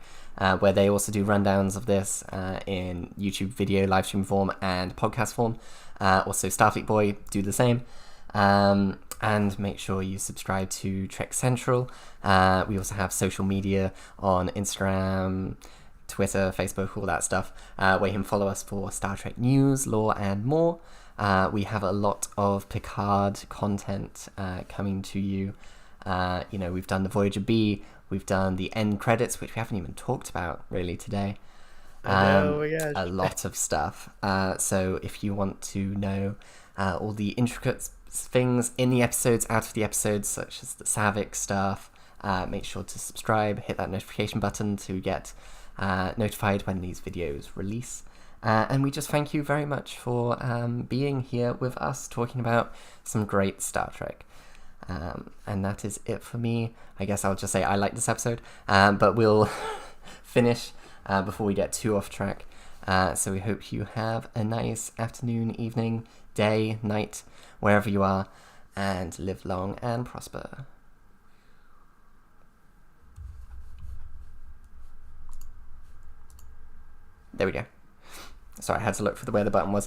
where they also do rundowns of this in YouTube video, live stream form, and podcast form. Also, Starfleet Boy do the same. And make sure you subscribe to Trek Central. We also have social media on Instagram, Twitter, Facebook, all that stuff, where you can follow us for Star Trek news, lore, and more. We have a lot of Picard content coming to you. We've done the Voyager B, we've done the end credits, which we haven't even talked about really today. Oh my gosh. A lot of stuff. So if you want to know all the intricate things in the episodes, out of the episodes, such as the Savick stuff, make sure to subscribe, hit that notification button to get notified when these videos release. And we just thank you very much for being here with us, talking about some great Star Trek. And that is it for me. I guess I'll just say I like this episode, but we'll finish before we get too off track. So we hope you have a nice afternoon, evening, day, night, wherever you are, and live long and prosper. There we go. Sorry, I had to look for where the button was.